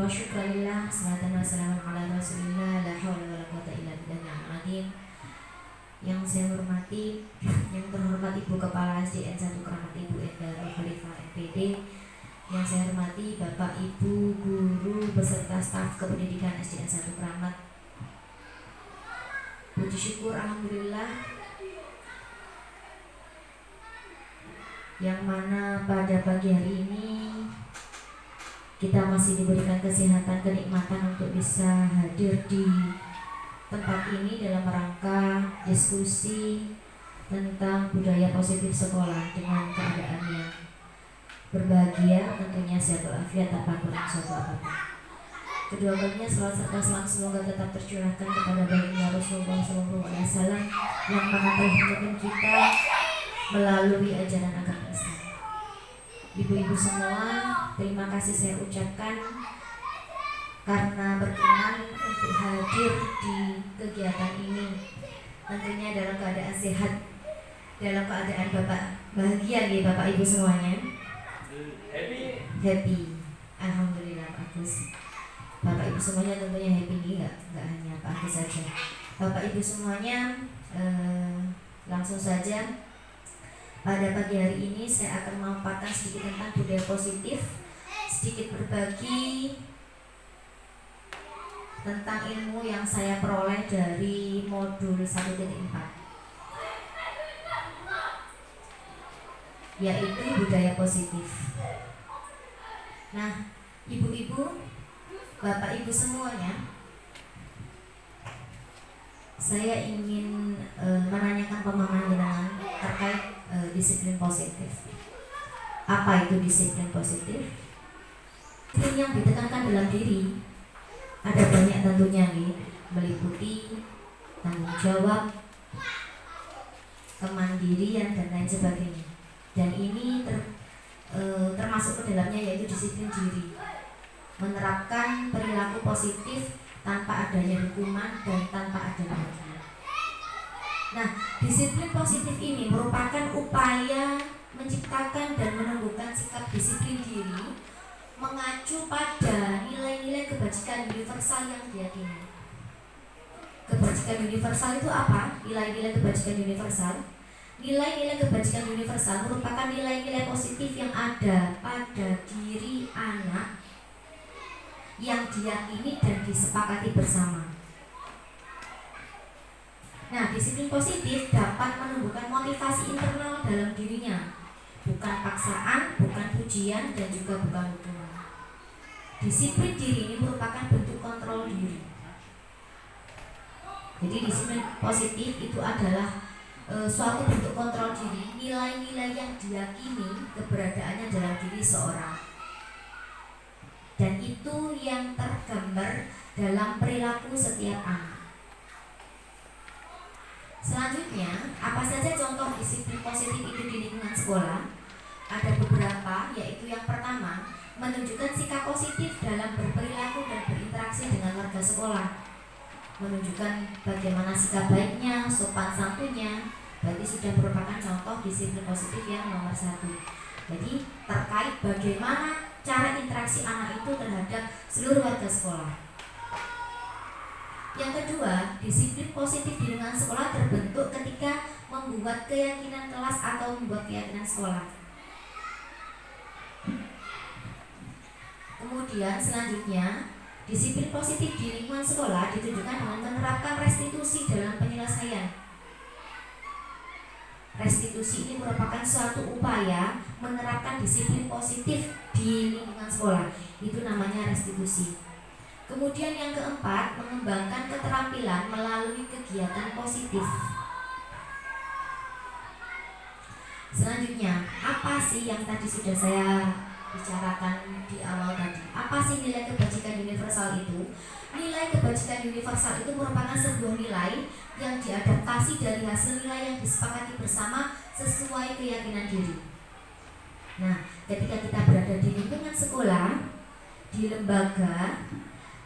wa syukurillah, salatan wa salamun ala rasulillah, la hawla wa la quwata illa billahil azim. Yang saya hormati, yang terhormat Ibu Kepala SDN 1 Keramat Ibu Endar Khalifah MPD. Yang saya hormati Bapak Ibu guru beserta staf kependidikan SDN 1 Keramat. Puji syukur alhamdulillah, yang mana pada pagi hari ini kita masih diberikan kesehatan, kenikmatan untuk bisa hadir di tempat ini dalam rangka diskusi tentang budaya positif sekolah dengan keadaan yang berbahagia, tentunya sehat walafiat tanpa kurang suatu apapun. Kedua kalinya selawat serta salam semoga tetap tercurahkan kepada baginda Rasulullah SAW yang mana telah menuntun kita melalui ajaran agama Islam. Ibu-ibu semua, terima kasih saya ucapkan karena berkenan untuk hadir di kegiatan ini. Tentunya dalam keadaan sehat, dalam keadaan Bapak bahagia ya Bapak Ibu semuanya. Happy. Alhamdulillah Pak Agus. Bapak Ibu semuanya tentunya happy, nggak hanya Pak Agus saja. Bapak Ibu semuanya, langsung saja pada pagi hari ini saya akan memaparkan sedikit tentang budaya positif, sedikit berbagi tentang ilmu yang saya peroleh dari modul 1.4, yaitu budaya positif. Nah, ibu-ibu, bapak ibu semuanya, saya ingin menanyakan pemahaman jenengan terkait disiplin positif. Apa itu disiplin positif? Disiplin yang ditekankan dalam diri ada banyak tentunya nih, meliputi tanggung jawab, kemandirian dan lain sebagainya. Dan ini termasuk ke dalamnya yaitu disiplin diri, menerapkan perilaku positif tanpa adanya hukuman dan tanpa adanya hukuman. Nah, disiplin positif ini merupakan upaya menciptakan dan menumbuhkan sikap disiplin diri mengacu pada nilai-nilai kebajikan universal yang diyakini. Kebajikan universal itu apa? Nilai-nilai kebajikan universal. Nilai-nilai kebajikan universal merupakan nilai-nilai positif yang ada pada diri anak yang diyakini dan disepakati bersama. Nah, disiplin positif dapat menumbuhkan motivasi internal dalam dirinya, bukan paksaan, bukan pujian, dan juga bukan hukuman. Disiplin diri ini merupakan bentuk kontrol diri. Jadi disiplin positif itu adalah suatu bentuk kontrol diri, nilai-nilai yang diyakini keberadaannya dalam diri seorang. Dan itu yang tergambar dalam perilaku setiap anak. Selanjutnya, apa saja contoh disiplin positif itu di lingkungan sekolah? Ada beberapa, yaitu yang pertama, menunjukkan sikap positif dalam berperilaku dan berinteraksi dengan warga sekolah. Menunjukkan bagaimana sikap baiknya, sopan santunnya, berarti sudah merupakan contoh disiplin positif yang nomor 1. Jadi terkait bagaimana cara interaksi anak itu terhadap seluruh warga sekolah. Yang kedua, disiplin positif di lingkungan sekolah terbentuk ketika membuat keyakinan kelas atau membuat keyakinan sekolah. Kemudian selanjutnya, disiplin positif di lingkungan sekolah ditunjukkan dengan menerapkan restitusi dalam penyelesaian. Restitusi ini merupakan suatu upaya menerapkan disiplin positif di lingkungan sekolah. Itu namanya restitusi. Kemudian yang keempat, mengembangkan keterampilan melalui kegiatan positif. Selanjutnya, apa sih yang tadi sudah saya bicarakan di awal tadi? Apa sih nilai kebajikan universal itu? Nilai kebajikan universal itu merupakan sebuah nilai yang diadaptasi dari hasil nilai yang disepakati bersama sesuai keyakinan diri. Nah, ketika kita berada di lingkungan sekolah, di lembaga,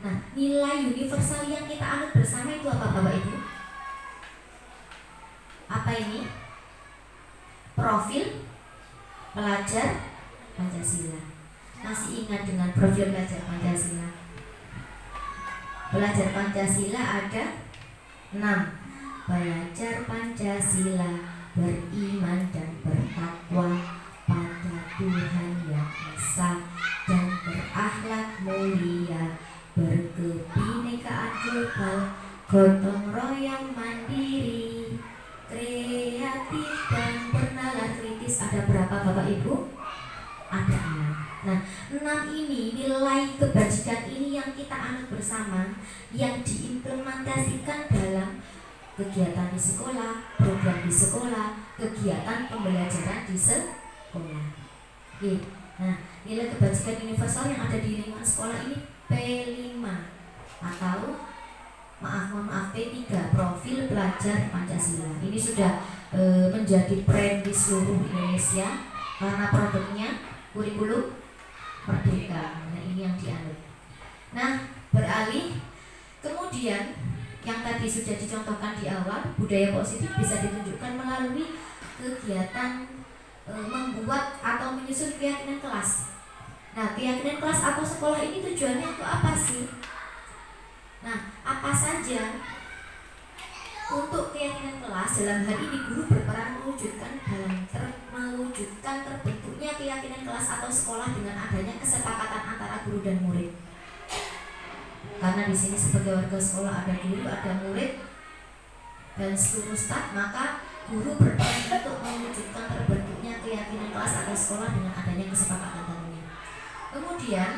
nah, nilai universal yang kita anut bersama itu apa Bapak Ibu? Apa ini? Profil pelajar Pancasila. Masih ingat dengan profil pelajar Pancasila? Belajar Pancasila ada 6. Belajar Pancasila, beriman dan bertakwa pada Tuhan Yang Esa dan berakhlak mulia, berkebinekaan global, gotong royong mandiri, kreatif dan bernalar kritis. Ada berapa Bapak Ibu? Ada 6. Nah, 6 ini, nilai kebajikan ini yang kita anut bersama, yang diimplementasikan dalam kegiatan di sekolah, program di sekolah, kegiatan pembelajaran di sekolah. Oke. Nah, nilai kebajikan universal yang ada di lingkungan sekolah ini P5 atau maaf P3, profil pelajar Pancasila. Ini sudah menjadi tren di seluruh Indonesia karena produknya kurikulum Merdeka. Nah, ini yang dianut. Nah, beralih kemudian yang tadi sudah dicontohkan di awal, budaya positif bisa ditunjukkan melalui kegiatan membuat atau menyusun keyakinan kelas. Nah, keyakinan kelas atau sekolah ini tujuannya untuk apa sih? Nah, apa saja? Untuk keyakinan kelas, dalam hal ini guru berperan mewujudkan terbentuknya keyakinan kelas atau sekolah dengan adanya kesepakatan antara guru dan murid. Karena di sini sebagai warga sekolah ada guru, ada murid, dan seluruh staf, maka guru berperan untuk mewujudkan terbentuknya keyakinan kelas atau sekolah dengan adanya kesepakatan tentunya. Kemudian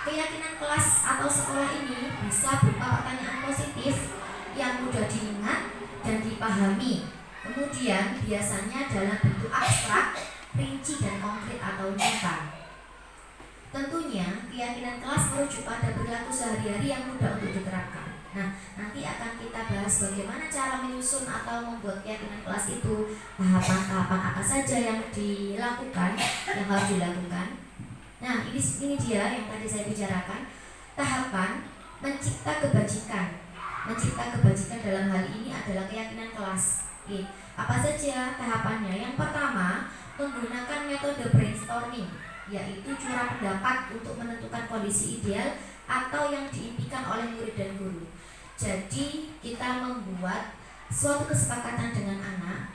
keyakinan kelas atau sekolah ini bisa berupa pertanyaan positif yang mudah diingat dan dipahami. Kemudian biasanya dalam bentuk abstrak, rinci dan konkret atau nyata. Tentunya keyakinan kelas merujuk pada perilaku sehari-hari yang mudah untuk diterapkan. Nah, nanti akan kita bahas bagaimana cara menyusun atau membuat keyakinan kelas itu, tahapan-tahapan apa saja yang dilakukan, yang harus dilakukan. Nah, ini dia yang tadi saya bicarakan, tahapan mencipta kebajikan. Mencipta kebajikan dalam hal ini adalah keyakinan kelas. Oke, apa saja tahapannya? Yang pertama, menggunakan metode brainstorming, yaitu curah pendapat untuk menentukan kondisi ideal atau yang diimpikan oleh murid dan guru. Jadi kita membuat suatu kesepakatan dengan anak.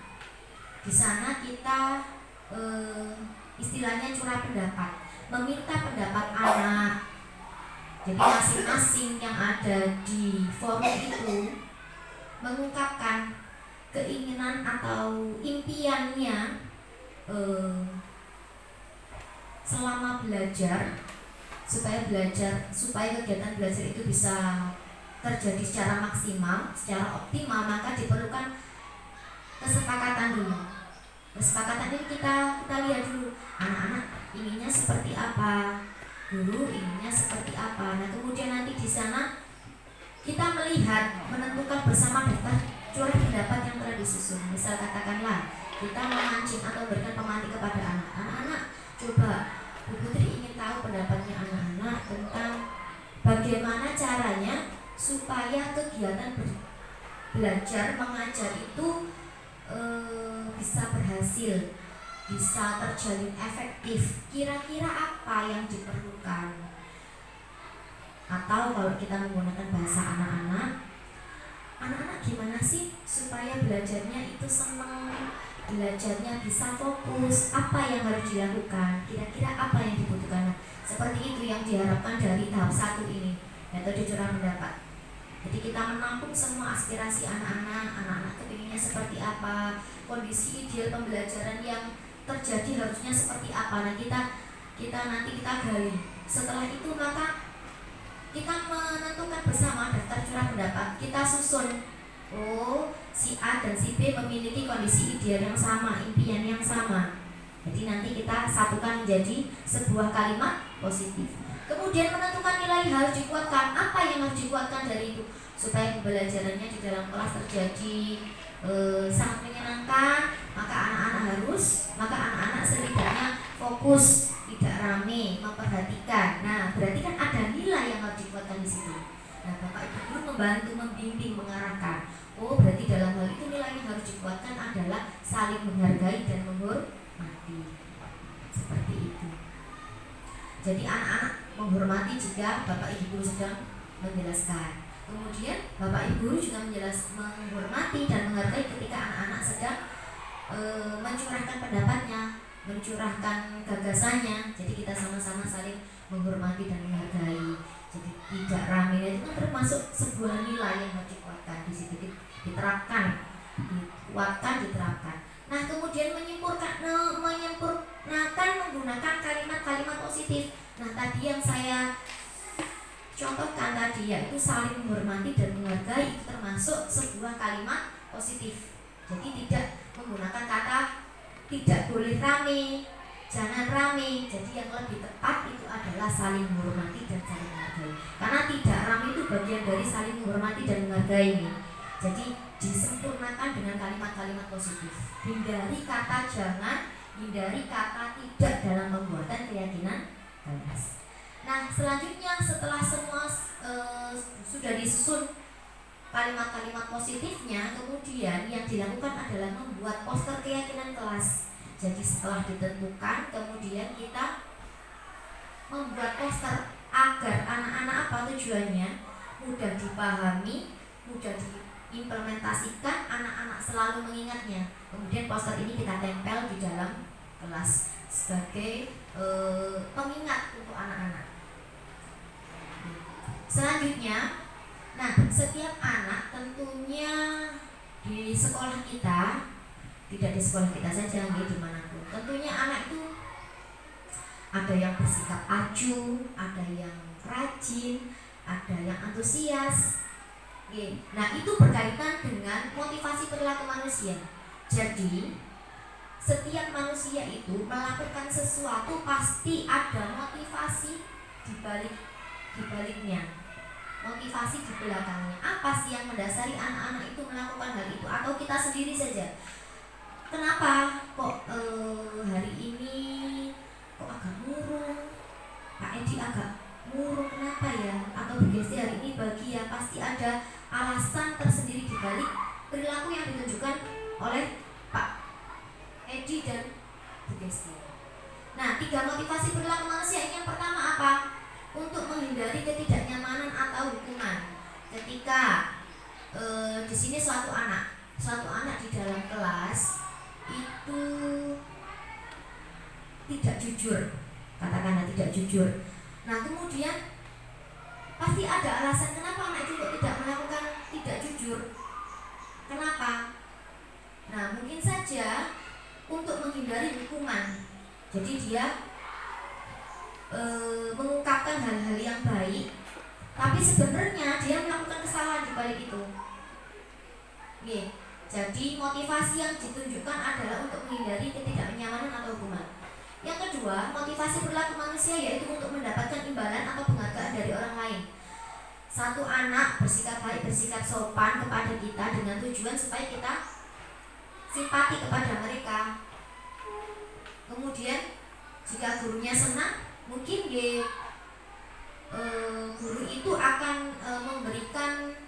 Di sana kita istilahnya curah pendapat, meminta pendapat anak. Jadi masing-masing yang ada di forum itu mengungkapkan keinginan atau impiannya selama belajar, supaya kegiatan belajar itu bisa terjadi secara maksimal, secara optimal, maka diperlukan kesepakatan dulu. Kesepakatan ini kita lihat dulu, anak-anak inginnya seperti apa, guru inginnya seperti apa. Nah, kemudian nanti di sana kita melihat, menentukan bersama daftar curah pendapat yang telah disusun. Misal katakanlah kita memancing atau berikan pemantik kepada anak-anak, coba Bu Putri ingin tahu pendapatnya anak-anak tentang bagaimana caranya supaya kegiatan belajar mengajar itu bisa berhasil, bisa terjalin efektif. Kira-kira apa yang diperlukan? Atau kalau kita menggunakan bahasa anak-anak gimana sih supaya belajarnya itu senang, belajarnya bisa fokus, apa yang harus dilakukan, kira-kira apa yang dibutuhkan. Nah, seperti itu yang diharapkan dari tahap 1 ini, metode curah pendapat. Jadi kita menampung semua aspirasi anak-anak kepinginnya seperti apa, kondisi ideal pembelajaran yang terjadi harusnya seperti apa. Nah, nanti kita gali. Setelah itu maka kita menentukan bersama daftar curah pendapat, kita susun. Oh, si A dan si B memiliki kondisi ideal yang sama, impian yang sama. Jadi nanti kita satukan menjadi sebuah kalimat positif. Kemudian menentukan nilai harus dikuatkan. Apa yang harus dikuatkan dari itu supaya pembelajarannya di dalam kelas terjadi sangat menyenangkan. Maka anak-anak setidaknya fokus, tidak rame, memperhatikan. Nah, berarti kan ada nilai yang harus dikuatkan di situ. Nah, Bapak Ibu guru membantu, membimbing, mengarahkan. Oh, berarti dalam hal itu nilai yang harus dikuatkan adalah saling menghargai dan menghormati. Seperti itu. Jadi anak-anak menghormati jika Bapak Ibu guru sedang menjelaskan. Kemudian Bapak Ibu guru juga menghormati dan menghargai ketika anak-anak sedang mencurahkan pendapatnya, mencurahkan gagasannya. Jadi kita sama-sama saling menghormati dan menghargai. Jadi tidak ramai itu kan termasuk sebuah nilai yang harus dikuatkan di situ, diterapkan, diterapkan. Nah, kemudian menyempurnakan menggunakan kalimat-kalimat positif. Nah, tadi yang saya contohkan tadi yaitu saling menghormati dan menghargai, itu termasuk sebuah kalimat positif. Jadi tidak menggunakan kata tidak boleh rame, jangan rame. Jadi yang lebih tepat itu adalah saling menghormati dan saling menghargai. Karena tidak rame itu bagian dari saling menghormati dan menghargai ini. Jadi disempurnakan dengan kalimat-kalimat positif. Hindari kata jangan, hindari kata tidak dalam pembuatan keyakinan balas. Nah, selanjutnya setelah semua sudah disusun kalimat-kalimat positifnya, kemudian yang dilakukan adalah membuat poster keyakinan kelas. Jadi setelah ditentukan, kemudian kita membuat poster agar anak-anak apa tujuannya mudah dipahami, mudah diimplementasikan, anak-anak selalu mengingatnya. Kemudian poster ini kita tempel di dalam kelas sebagai pengingat untuk anak-anak. Selanjutnya, nah setiap anak tentunya di sekolah kita, tidak di sekolah kita saja, dimanapun, tentunya anak itu ada yang bersikap acuh, ada yang rajin, ada yang antusias. Nah itu berkaitan dengan motivasi perilaku manusia. Jadi setiap manusia itu melakukan sesuatu pasti ada motivasi dibaliknya, motivasi di belakangnya. Apa sih yang mendasari anak-anak itu melakukan hal itu, atau kita sendiri saja? Kenapa kok hari ini kok agak murung, Pak Edi agak murung, kenapa ya? Atau Bu Gesti hari ini bahagia? Pasti ada alasan tersendiri di balik perilaku yang ditunjukkan oleh Pak Edi dan Bu Gesti. Nah, 3 motivasi perilaku manusia ini, yang pertama apa? Untuk menghindari ketidaknyamanan atau hukuman. Ketika di sini suatu anak di dalam kelas itu tidak jujur, katakanlah tidak jujur. Nah, kemudian pasti ada alasan kenapa anak itu tidak melakukan tidak jujur. Kenapa? Nah, mungkin saja untuk menghindari hukuman. Jadi dia mengungkapkan hal-hal yang baik, tapi sebenarnya dia melakukan kesalahan di balik itu. Jadi motivasi yang ditunjukkan adalah untuk menghindari ketidaknyamanan atau hukuman. Yang kedua, motivasi perilaku manusia yaitu untuk mendapatkan imbalan atau penghargaan dari orang lain. Satu anak bersikap baik, bersikap sopan kepada kita dengan tujuan supaya kita simpati kepada mereka. Kemudian jika gurunya senang, mungkin guru itu akan memberikan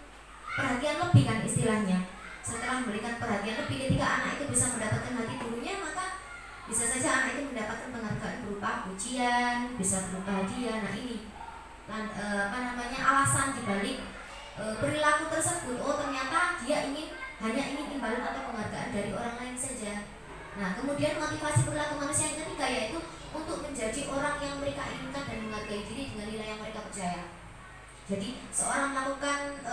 perhatian lebih, kan istilahnya. Setelah memberikan perhatian lebih, ketika anak itu bisa mendapatkan hati gurunya, maka bisa saja anak itu mendapatkan penghargaan berupa pujian, bisa berupa hadiah. Nah ini alasan dibalik perilaku tersebut. Oh, ternyata dia hanya ingin imbalan atau penghargaan dari orang lain saja. Nah, kemudian motivasi perilaku manusia yang ketiga yaitu untuk menjadi orang yang mereka inginkan dan menghargai diri dengan nilai yang mereka percaya. Jadi seorang melakukan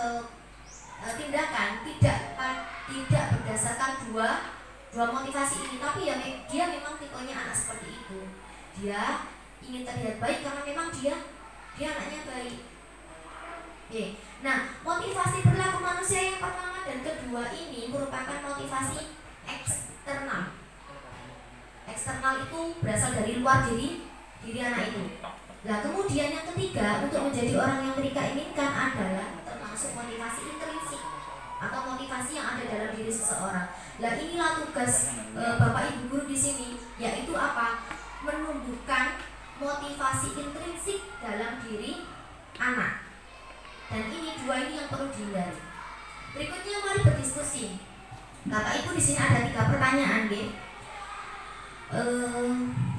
tindakan tidak berdasarkan dua motivasi ini, tapi ya dia memang tipenya anak seperti itu. Dia ingin terlihat baik karena memang dia anaknya baik. Nah, motivasi perilaku manusia yang pertama dan kedua ini merupakan motivasi eksternal. Eksternal itu berasal dari luar diri anak itu. Nah, kemudian yang ketiga, untuk menjadi orang yang mereka inginkan adalah termasuk motivasi intrinsik atau motivasi yang ada dalam diri seseorang. Nah, inilah tugas Bapak Ibu guru di sini, yaitu apa? Menumbuhkan motivasi intrinsik dalam diri anak. Dan dua ini yang perlu dihindari. Berikutnya mari berdiskusi. Bapak Ibu di sini ada 3 pertanyaan,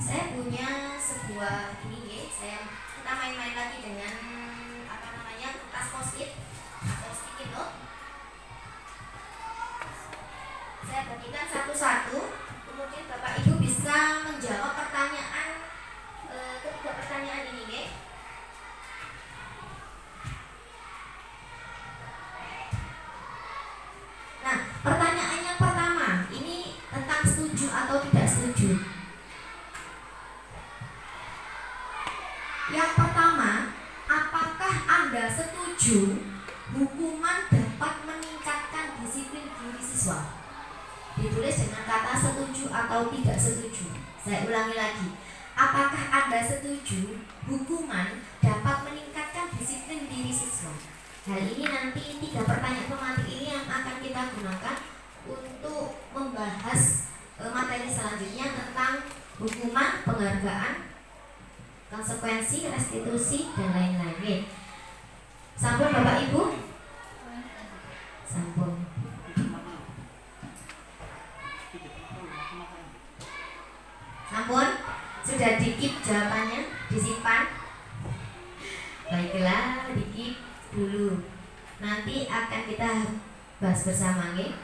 saya punya sebuah kita main-main lagi dengan kertas post-it atau Gitu. Saya bagikan satu-satu, kemudian Bapak Ibu bisa menjawab pertanyaan ketiga pertanyaan ini, nggih. Nah, pertanyaan yang pertama ini tentang setuju atau tidak setuju. Yang pertama, apakah Anda setuju hukuman dapat meningkatkan disiplin diri siswa? Ditulis dengan kata setuju atau tidak setuju. Saya ulangi lagi. Apakah Anda setuju hukuman dapat meningkatkan disiplin diri siswa? Hal ini nanti 3 pertanyaan pematik ini yang akan kita gunakan untuk membahas materi selanjutnya tentang hukuman, penghargaan, konsekuensi, restitusi, dan lain-lain. Sampun Bapak Ibu? Sampun. Sampun? Sudah dikit jawabannya? Disimpan? Baiklah, dikit dulu. Nanti akan kita bahas bersama, nggih.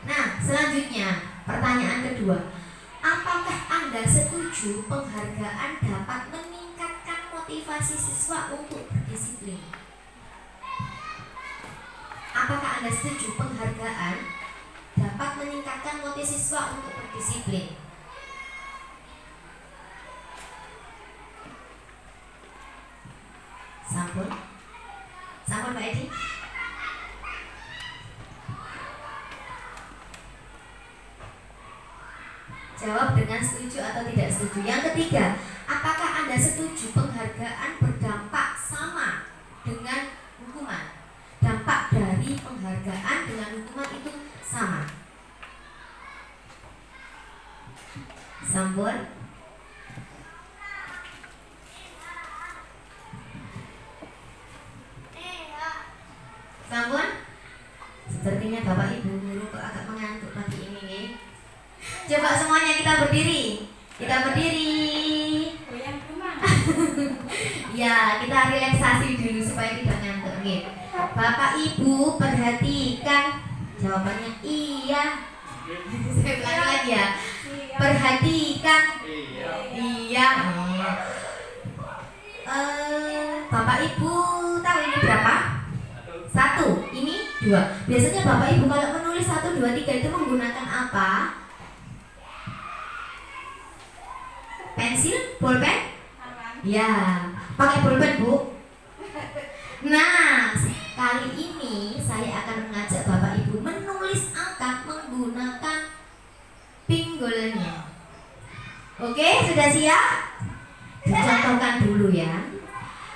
Nah, selanjutnya pertanyaan kedua. Apakah Anda setuju penghargaan dapat meningkatkan motivasi siswa untuk berdisiplin? Apakah Anda setuju penghargaan dapat meningkatkan motivasi siswa untuk berdisiplin? Sampun? Sampun Pak Edi? Jawab dengan setuju atau tidak setuju. Yang ketiga, apakah Anda setuju penghargaan berdampak sama dengan hukuman? Dampak dari penghargaan dengan hukuman itu sama. Sampun? Sampun? Sepertinya Bapak Ibu guru kok agak mengantuk pagi ini nih. Coba semuanya kita berdiri. Kita berdiri. Ya, kita relaksasi dulu supaya tidak ngantuk nih. Bapak Ibu perhatikan. Jawabannya iya. Saya ulangi lagi ya. Perhatikan. Iya. Bapak Ibu tahu ini berapa? 1, ini 2. Biasanya Bapak Ibu kalau menulis 1, 2, 3 itu menggunakan apa? Pensil? Pulpen? Ya, pakai pulpen Bu. Nah, kali ini saya akan mengajak Bapak Ibu menulis angka menggunakan pinggulnya. Oke, sudah siap? Dicontohkan dulu ya.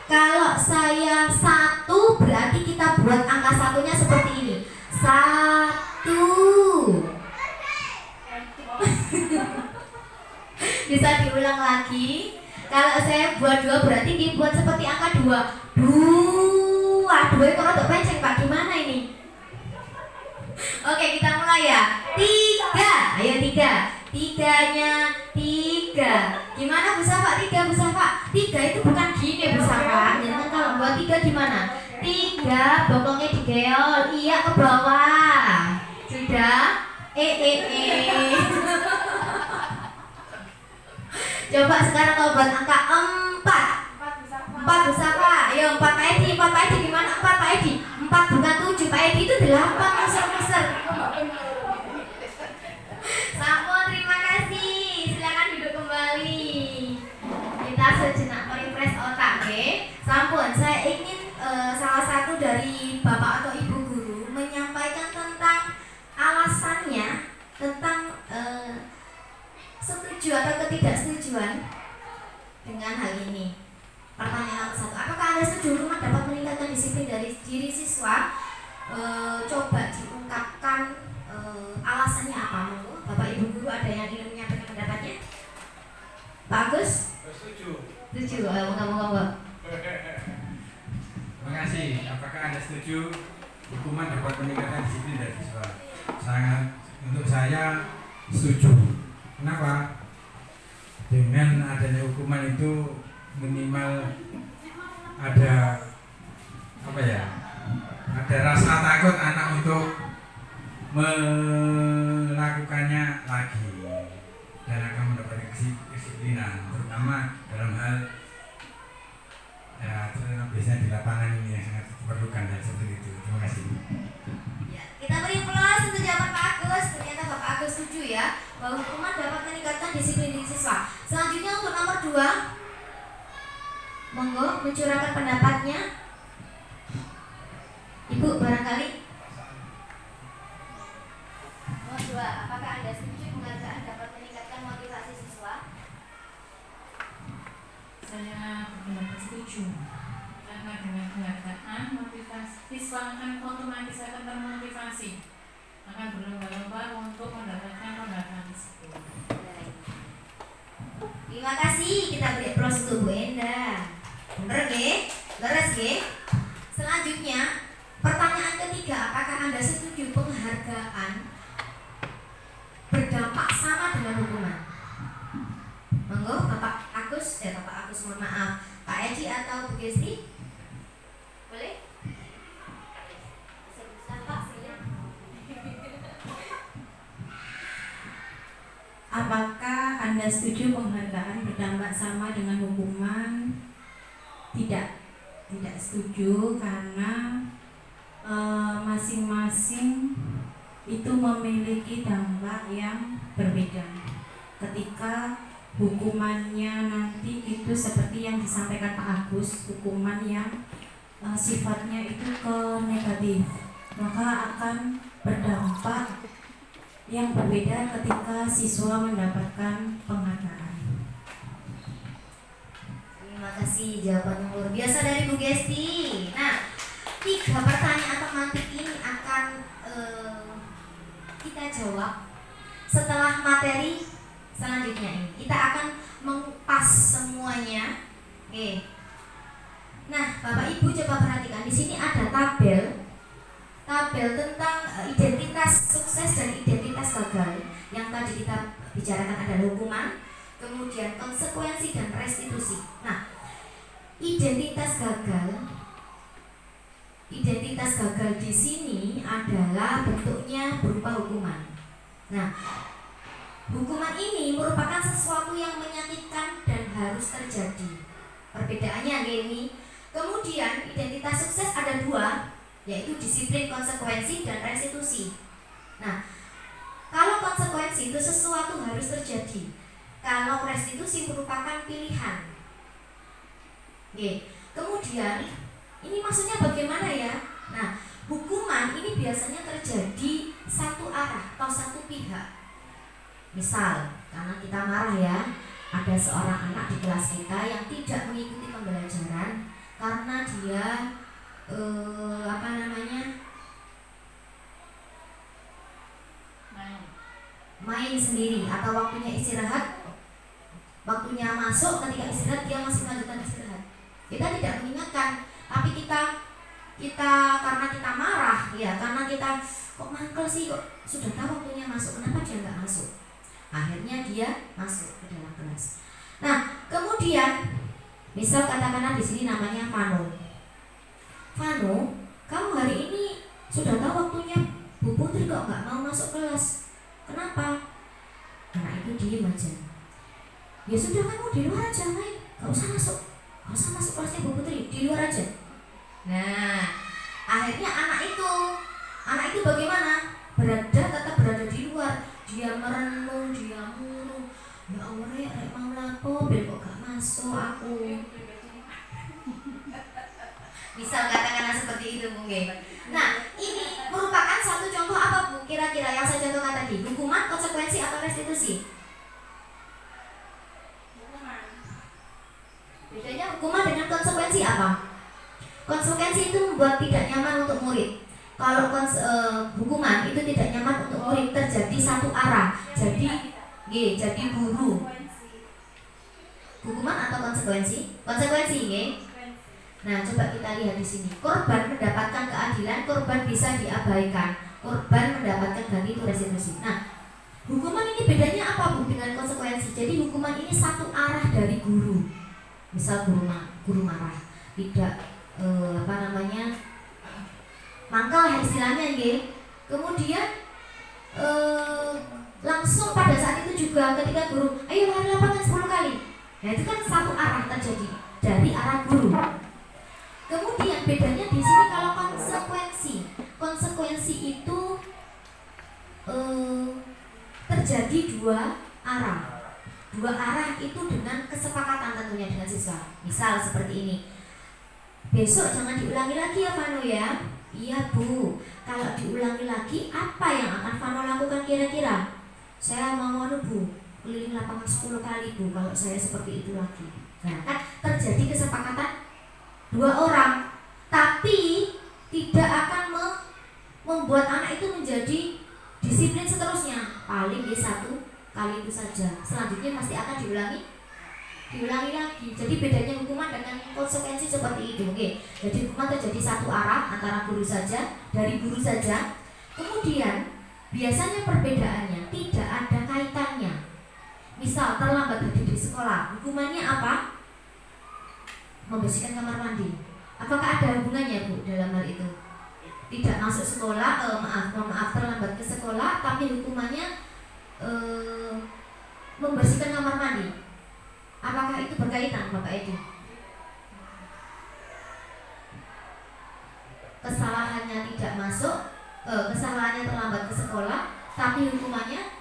Kalau saya 1, berarti kita buat angka satunya seperti ini. 1. Bisa diulang lagi. Kalau saya buat 2 berarti dibuat seperti angka 2. 2 itu kalau untuk penceng Pak, gimana ini? Oke, kita mulai ya. 3. Ayo 3. 3-nya 3. Gimana Bu Safa? 3 Bu Safa. 3 itu bukan gini Bu Safa. Jangan kalau buat 3 gimana? 3 bokongnya digeol. Iya, ke bawah. Sudah? Coba sekarang kalau buat angka 4. 4 Bu Safa. Ayo 4 Pak Edi. 4 Pak Edi gimana? 4 Pak Edi. 4 bukan 7 Pak Edi, itu 8. Meser. Sampun, terima kasih. Silakan duduk kembali. Kita sejenak merefresh otak, okay? Sampun, saya ingin salah satu dari Bapak atau Ibu guru menyampaikan tentang alasannya tentang setuju atau ketidaksetujuan dengan hal ini. Pertanyaan 1, apakah Anda setuju hukuman dapat meningkatkan disiplin dari diri siswa? Coba diungkapkan alasannya apa? Bapak Ibu guru ada yang ingin menyampaikan pendapatnya? Pak Agus? Setuju. Moga-moga. Terima kasih. Apakah Anda setuju hukuman dapat meningkatkan disiplin dari siswa? Untuk saya setuju. Kenapa? Dengan adanya hukuman itu minimal ada apa ya, ada rasa takut anak untuk melakukannya lagi dan akan mendapat kedisiplinan, terutama dalam hal ya biasanya di lapangan ini yang sangat diperlukan dan seperti itu. Terima kasih. Ya, kita beri plus untuk jawaban Pak Agus. Ternyata Bapak Agus setuju ya bahwa hukuman dapat meningkatkan disiplin diri siswa. Selanjutnya untuk nomor 2, monggo mencurahkan pendapatnya. Ibu barangkali. Nomor 2, apakah Anda setuju penghargaan dapat meningkatkan motivasi siswa? Saya berpendapat setuju, karena dengan penghargaan motivasi siswa akan otomatis akan termotivasi, akan berlomba-lomba untuk mendapatkan penghargaan tersebut. Terima kasih, kita beri plus untuk Bu Enda. Bener nggih? Leres nggih? Selanjutnya, pertanyaan ketiga, apakah Anda setuju penghargaan berdampak sama dengan hukuman? Monggo Bapak Agus, mohon maaf, Pak Edi atau Bu Gesti? Boleh? Silakan Pak, silakan. Apakah Anda setuju penghargaan berdampak sama dengan hukuman? Tidak setuju, karena masing-masing itu memiliki dampak yang berbeda. Ketika hukumannya nanti itu seperti yang disampaikan Pak Agus, hukuman yang sifatnya itu ke negatif, maka akan berdampak yang berbeda ketika siswa mendapatkan penghargaan. Terima kasih, jawaban yang luar biasa dari Bu Gesti. Nah, 3 pertanyaan tematik ini akan kita jawab setelah materi selanjutnya ini. Kita akan mengupas semuanya. Oke. Nah, Bapak Ibu coba perhatikan, di sini ada tabel tentang identitas sukses dan identitas gagal. Yang tadi kita bicarakan adalah hukuman, kemudian konsekuensi dan restitusi. Nah, identitas gagal di sini adalah bentuknya berupa hukuman. Nah, hukuman ini merupakan sesuatu yang menyakitkan dan harus terjadi. Perbedaannya ini. Kemudian identitas sukses ada 2, yaitu disiplin, konsekuensi, dan restitusi. Nah, kalau konsekuensi itu sesuatu harus terjadi. Kalau restitusi merupakan pilihan. Oke. Kemudian ini maksudnya bagaimana ya? Nah, hukuman ini biasanya terjadi satu arah atau satu pihak. Misal, karena kita marah ya, ada seorang anak di kelas kita yang tidak mengikuti pembelajaran karena dia main sendiri, atau waktunya istirahat, waktunya masuk, ketika istirahat dia masih melanjutkan istirahat. Kita tidak mengingatkan, tapi kita karena kita marah ya, karena kita kok mangkel sih, kok sudah tahu waktunya masuk, kenapa dia nggak masuk? Akhirnya dia masuk ke dalam kelas. Nah, kemudian misal katakanlah di sini namanya Vano, kamu hari ini sudah tahu waktunya Bu Putri kok nggak mau masuk kelas. Kenapa? Karena itu diem aja. Ya sudah, kamu di luar aja main, nggak usah masuk kelasnya Bu Putri, di luar aja. Nah, akhirnya anak itu bagaimana? Tetap berada di luar. Dia merenung, dia murung. Ya Allah, rek mau lapo, kok gak masuk aku. Misal katakanlah seperti itu, Bu. Nah, ini merupakan satu contoh apa, Bu? Kira-kira yang saya contohkan tadi, hukuman, konsekuensi, atau restitusi? Bedanya hukuman dengan konsekuensi apa? Konsekuensi itu membuat tidak nyaman untuk murid. Kalau hukuman itu tidak nyaman untuk murid, terjadi satu arah. Jadi guru. Hukuman atau konsekuensi? Konsekuensi, Nah, coba kita lihat di sini. Korban mendapatkan keadilan, korban bisa diabaikan. Korban mendapatkan ganti itu restitusi. Nah, hukuman ini bedanya apa, Bu, dengan konsekuensi? Jadi hukuman ini satu arah dari guru. Misal guru marah, tidak mangkel lah istilahnya nggih. Kemudian langsung pada saat itu juga ketika guru, ayo lari lapangan 10 kali. Nah itu kan satu arah terjadi dari arah guru. Kemudian bedanya di sini kalau konsekuensi itu terjadi dua arah itu dengan kesepakatan tentunya dengan siswa. Misal seperti ini, besok jangan diulangi lagi ya Vano ya. Iya Bu, kalau diulangi lagi apa yang akan Vano lakukan kira-kira? Saya mau Bu, keliling lapangan 10 kali Bu kalau saya seperti itu lagi. Nah kan terjadi kesepakatan dua orang, tapi tidak akan membuat anak itu menjadi disiplin seterusnya. Paling 1 kali itu saja, selanjutnya pasti akan diulangi lagi. Jadi bedanya hukuman dengan konsekuensi seperti itu. Oke. Jadi hukuman terjadi satu arah antara guru saja, dari guru saja. Kemudian biasanya perbedaannya tidak ada kaitannya. Misal terlambat hadir di sekolah, hukumannya apa? Membersihkan kamar mandi. Apakah ada hubungannya Bu dalam hal itu? Tidak masuk sekolah, maaf terlambat ke sekolah, tapi hukumannya membersihkan kamar mandi. Apakah itu berkaitan Bapak Edi? Kesalahannya tidak masuk, kesalahannya terlambat ke sekolah, tapi hukumannya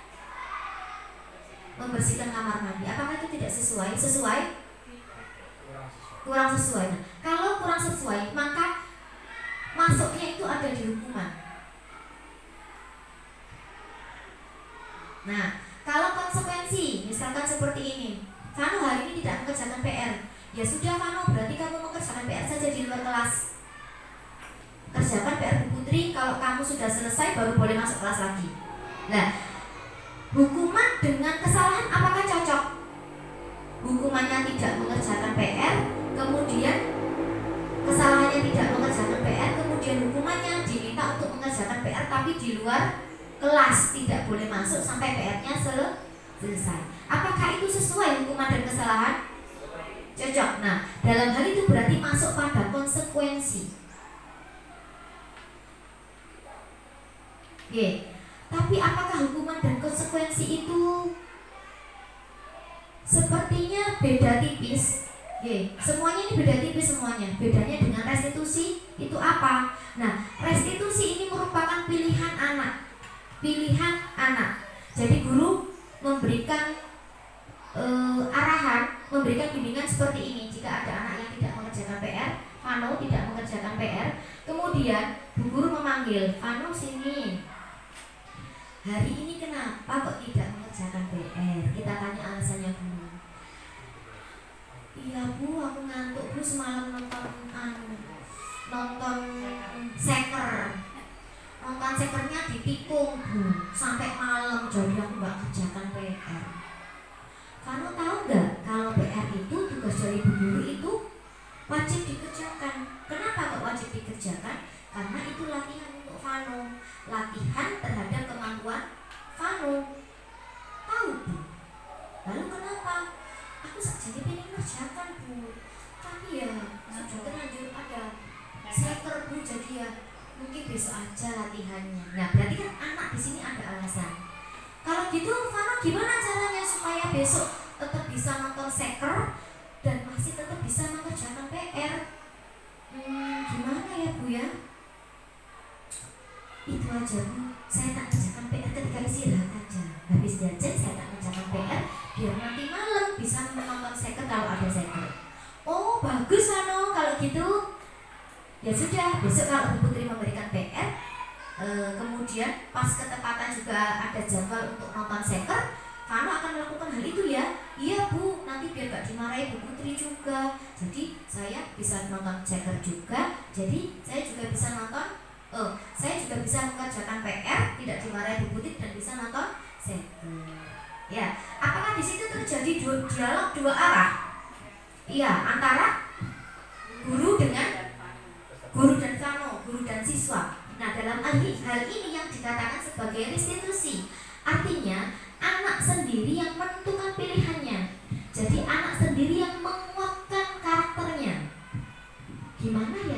membersihkan kamar mandi. Apakah itu tidak sesuai? Kurang sesuai. Nah, kalau kurang sesuai, maka masuknya itu ada di hukuman. Nah, kalau konsekuensi, misalkan seperti ini, Vano hari ini tidak mengerjakan PR. Ya sudah Vano, berarti kamu mengerjakan PR saja di luar kelas. Kerjakan PR Bu Putri, kalau kamu sudah selesai baru boleh masuk kelas lagi. Nah, hukuman dengan kesalahan apakah cocok? Hukumannya tidak mengerjakan PR, kemudian kesalahannya tidak mengerjakan PR, kemudian hukumannya diminta untuk mengerjakan PR tapi di luar kelas, tidak boleh masuk sampai PR-nya selesai. Apakah itu sesuai hukuman dan kesalahan? Cocok. Nah, dalam hal itu berarti masuk pada konsekuensi. Oke. Tapi apakah hukuman dan konsekuensi itu sepertinya beda tipis? Semuanya ini beda tipis semuanya. Bedanya dengan restitusi itu apa? Nah, restitusi ini merupakan pilihan anak. Jadi guru memberikan arahan, memberikan bimbingan seperti ini. Jika ada anak yang tidak mengerjakan PR, Vano tidak mengerjakan PR, kemudian Bu Guru memanggil, Vano sini. Hari ini kenapa kok tidak mengerjakan PR? Kita tanya alasannya dulu. Iya Bu, aku ngantuk Bu, semalam nonton seker. Nonton sekernya ditikung Bu, sampai malam jadi aku nggak kerjakan PR. Kamu tahu nggak kalau PR itu tugas dari Bu Guru itu wajib dikerjakan. Kenapa kok wajib dikerjakan? Karena itu latihan untuk Vano, latihan terhadap kemampuan Vano. Tahu Bu? Lalu kenapa? Aku saja pengen kerjakan Bu, tapi ya sudah terlanjur ada seker Bu, jadi ya mungkin besok aja latihannya. Nah berarti kan anak di sini ada alasan. Kalau gitu Vano gimana caranya supaya besok tetap bisa nonton seker dan masih tetap bisa mengerjakan PR? Gimana ya Bu ya? Itu aja Bu, saya tak kerjakan PR ketika istirahat aja. Habis jajan saya tak kerjakan PR biar nanti malam bisa menonton seker kalau ada seker. Oh bagus Vano kalau gitu. Ya sudah, besok kalau Bu Putri memberikan PR, kemudian pas ketepatan juga ada jadwal untuk nonton seker, Vano akan melakukan hal itu ya. Iya Bu, nanti biar gak dimarahi Bu Putri juga. Jadi saya bisa nonton seker juga. Jadi saya juga bisa saya juga bisa mengerjakan PR, tidak dimarahi Bu Putri dan bisa nonton seker. Ya, apakah di situ terjadi dialog dua arah? Iya, antara guru dan Vano, guru dan siswa. Nah, dalam hal ini yang dikatakan sebagai restitusi, artinya anak sendiri yang menentukan pilihannya. Jadi anak sendiri yang menguatkan karakternya. Gimana ya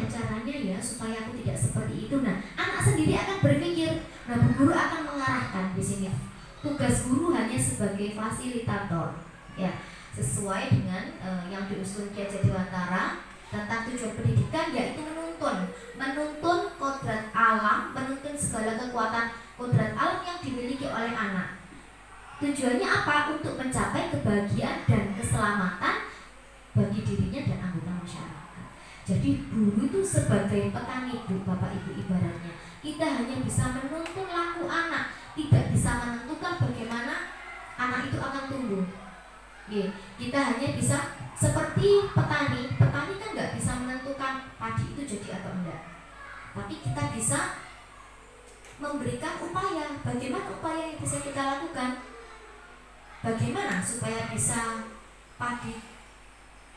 supaya aku tidak seperti itu. Nah, anak sendiri akan berpikir. Nah, Bu Guru akan mengarahkan di sini. Tugas guru hanya sebagai fasilitator, ya, sesuai dengan yang diusulkan Ki Hajar Dewantara tentang tujuan pendidikan, yaitu menuntun kodrat alam, menuntun segala kekuatan kodrat alam yang dimiliki oleh anak. Tujuannya apa? Untuk mencapai kebahagiaan dan keselamatan bagi dirinya dan anggota masyarakat. Jadi guru itu sebagai petani, Bu, Bapak Ibu, ibaratnya kita hanya bisa menuntun laku anak, tidak bisa menentukan bagaimana anak itu akan tumbuh. Kita hanya bisa seperti petani kan nggak bisa menentukan padi itu jadi atau enggak, tapi kita bisa memberikan upaya. Bagaimana upaya yang bisa kita lakukan? Bagaimana supaya bisa padi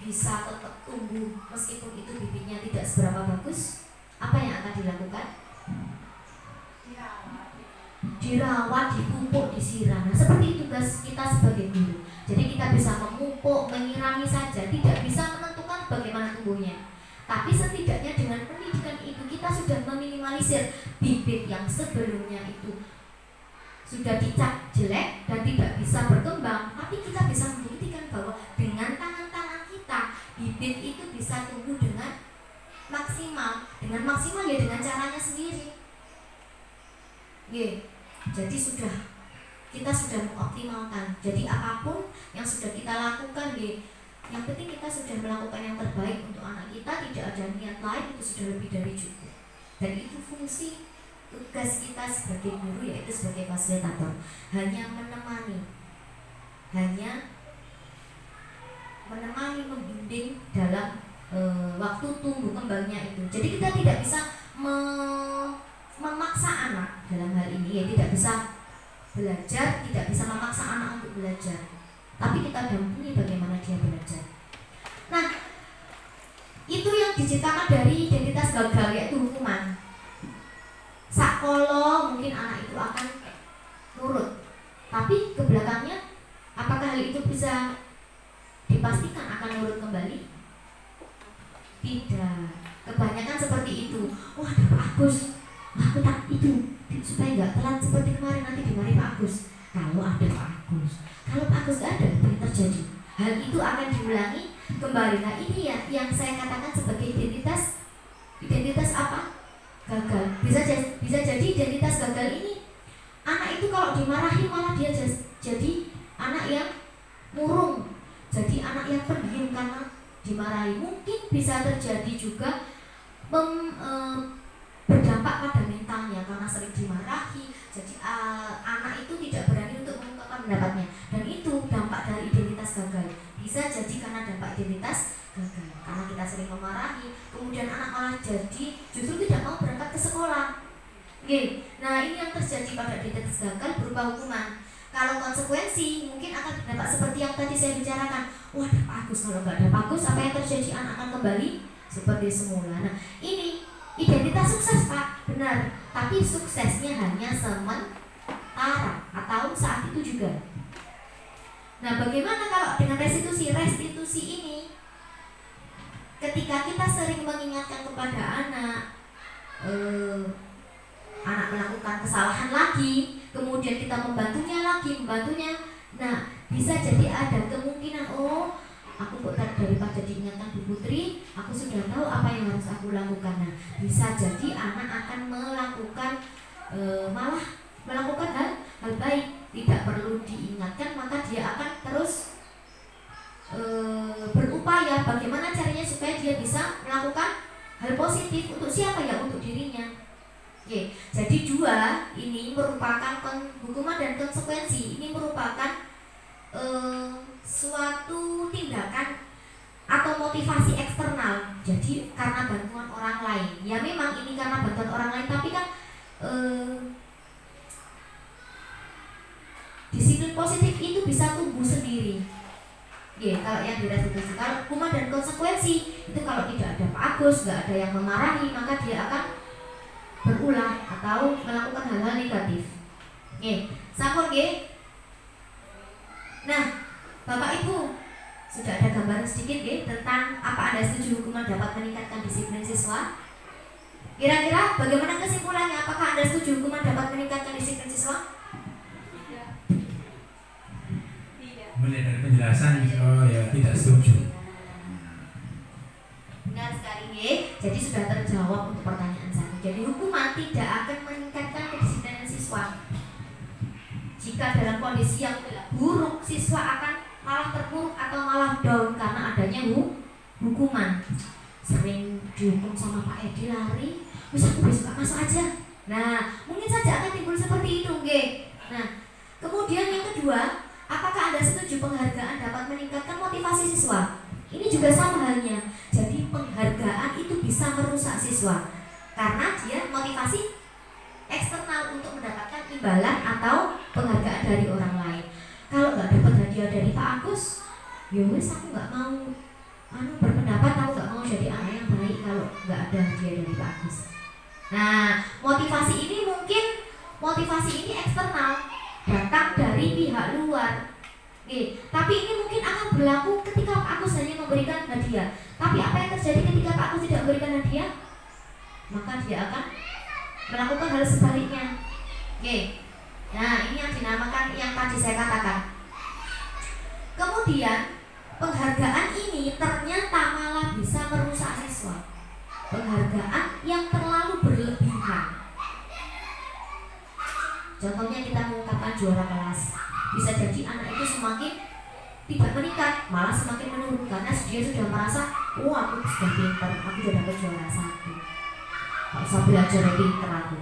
bisa tetap tumbuh meskipun itu bibitnya tidak seberapa bagus? Apa yang akan dilakukan? Dirawat, dipupuk, disiram. Nah, seperti tugas kita sebagai guru. Jadi kita bisa memupuk, menyirami saja, tidak bisa menentukan bagaimana tumbuhnya. Tapi setidaknya dengan pendidikan itu kita sudah meminimalisir bibit yang sebelumnya itu sudah dicap jelek dan tidak bisa berkembang. Tapi kita bisa membuktikan bahwa dengan tangan-tangan kita bibit itu bisa tumbuh dengan maksimal. Dengan maksimal ya dengan caranya sendiri. Jadi kita sudah mengoptimalkan. Jadi apapun yang sudah kita lakukan, yang penting kita sudah melakukan yang terbaik untuk anak kita. Tidak ada niat lain, itu sudah lebih dari cukup. Dan itu fungsi tugas kita sebagai guru, yaitu sebagai fasilitator. Hanya menemani, membimbing dalam waktu tumbuh kembangnya itu. Jadi kita tidak bisa memaksa anak dalam hal ini, ya, tidak bisa belajar, tidak bisa memaksa anak untuk belajar, tapi kita dampingi bagaimana dia belajar. Nah, itu yang diciptakan dari identitas gagal, yaitu hukuman. Sakolo mungkin anak itu akan nurut, tapi ke belakangnya apakah hal itu bisa dipastikan akan nurut kembali? Tidak. Kebanyakan seperti itu. Wah, Pak Agus, aku tak itu supaya nggak telat seperti kemarin, nanti dimarahi Pak Agus. Kalau ada Pak Agus, kalau Pak Agus nggak ada, apa yang terjadi? Hal itu akan diulangi kembali. Nah, ini ya yang saya katakan sebagai identitas apa? Gagal. Bisa jadi identitas gagal ini anak itu kalau dimarahi malah dia jadi anak yang murung, jadi anak yang pendiam karena dimarahi. Mungkin bisa terjadi juga berdampak pada mentalnya karena sering dimarahi. Jadi anak itu tidak berani untuk mengungkapkan pendapatnya, dan itu dampak dari identitas gagal. Bisa jadi karena dampak identitas gagal, karena kita sering memarahi, kemudian anak malah jadi justru tidak mau berangkat ke sekolah. Nah, ini yang terjadi pada identitas gagal berupa hukuman. Kalau konsekuensi mungkin akan berdampak seperti yang tadi saya bicarakan. Wah, ada bagus, kalau nggak ada bagus, apa yang terjadi? Anak akan kembali seperti semula. Nah, ini identitas sukses, Pak, benar. Tapi suksesnya hanya sementara atau saat itu juga. Nah, bagaimana kalau dengan restitusi? Restitusi ini ketika kita sering mengingatkan kepada anak, anak melakukan kesalahan lagi, kemudian kita membantunya. Nah, bisa jadi ada kemungkinan, oh, aku kok daripada diingatkan Bu Putri, aku sudah tahu apa yang harus aku lakukan. Nah, bisa jadi anak akan malah melakukan hal baik, tidak perlu diingatkan, maka dia akan terus berupaya bagaimana caranya supaya dia bisa melakukan hal positif. Untuk siapa? Ya, untuk dirinya. Jadi dua ini merupakan hukuman dan konsekuensi. Ini merupakan suatu tindakan atau motivasi eksternal. Jadi karena bantuan orang lain. Ya, memang ini karena bantuan orang lain, tapi kan disiplin positif itu bisa tumbuh sendiri. Kalau yang direstitusi, kalau hukuman dan konsekuensi itu kalau tidak ada Pak Agus, nggak ada yang memarahi, maka dia akan berulang atau melakukan hal-hal negatif. Sampun Nah, Bapak Ibu sudah ada gambaran sedikit tentang apa Anda setuju hukuman dapat meningkatkan disiplin siswa? Kira-kira bagaimana kesimpulannya? Apakah Anda setuju hukuman dapat meningkatkan disiplin siswa? Melihat dari penjelasan, oh ya tidak setuju. Benar sekali, nggih. Jadi sudah terjawab untuk pertanyaan saya. Jadi hukuman tidak akan meningkatkan kedisiplinan siswa. Jika dalam kondisi yang buruk, siswa akan malah terpuruk atau malah down karena adanya hukuman. Sering dihukum sama Pak Edi lari, bisa aku besok masuk aja. Nah, mungkin saja akan timbul seperti itu, nggih. Nah, kemudian yang kedua, apakah Anda setuju penghargaan dapat meningkatkan motivasi siswa? Ini juga sama halnya. Jadi penghargaan itu bisa merusak siswa karena dia motivasi eksternal untuk mendapatkan imbalan atau penghargaan dari orang lain. Kalau nggak dapat hadiah dari Pak Agus, ya wes aku nggak mau berpendapat, aku nggak mau jadi anak yang baik kalau nggak ada hadiah dari Pak Agus. Nah, motivasi ini eksternal, datang dari pihak luar. Oke, tapi ini mungkin akan berlaku ketika Pak Agus hanya memberikan hadiah. Tapi apa yang terjadi ketika Pak Agus tidak memberikan hadiah? Maka dia akan melakukan hal sebaliknya. Oke. Nah, ini yang dinamakan yang tadi saya katakan. Kemudian penghargaan ini ternyata malah bisa merusak siswa. Penghargaan yang terlalu berlebihan. Contohnya kita mengungkapkan juara kelas. Bisa jadi anak itu semakin tidak meningkat, malah semakin menurun karena dia sudah merasa, oh aku sudah pintar, aku sudah dapat juara 1. Gak usah belajar lebih pintar aku.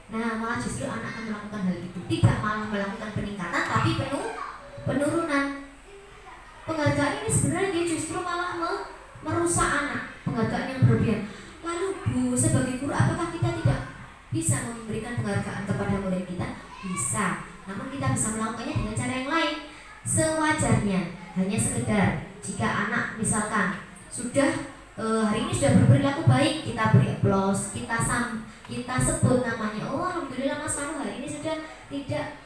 Nah, malah justru anak akan melakukan hal itu, tidak malah melakukan peningkatan, tapi penurunan. Penghargaan ini sebenarnya dia justru malah merusak anak, penghargaan yang berlebihan. Lalu Bu, sebagai guru apakah kita tidak bisa memberikan penghargaan kepada murid kita? Bisa, namun kita bisa melakukannya dengan cara yang lain. Sewajarnya, hanya sekedar jika anak misalkan sudah hari ini sudah berperilaku baik, kita beri aplaus, kita sebut namanya. Oh, alhamdulillah Mas Fanu hari ini sudah tidak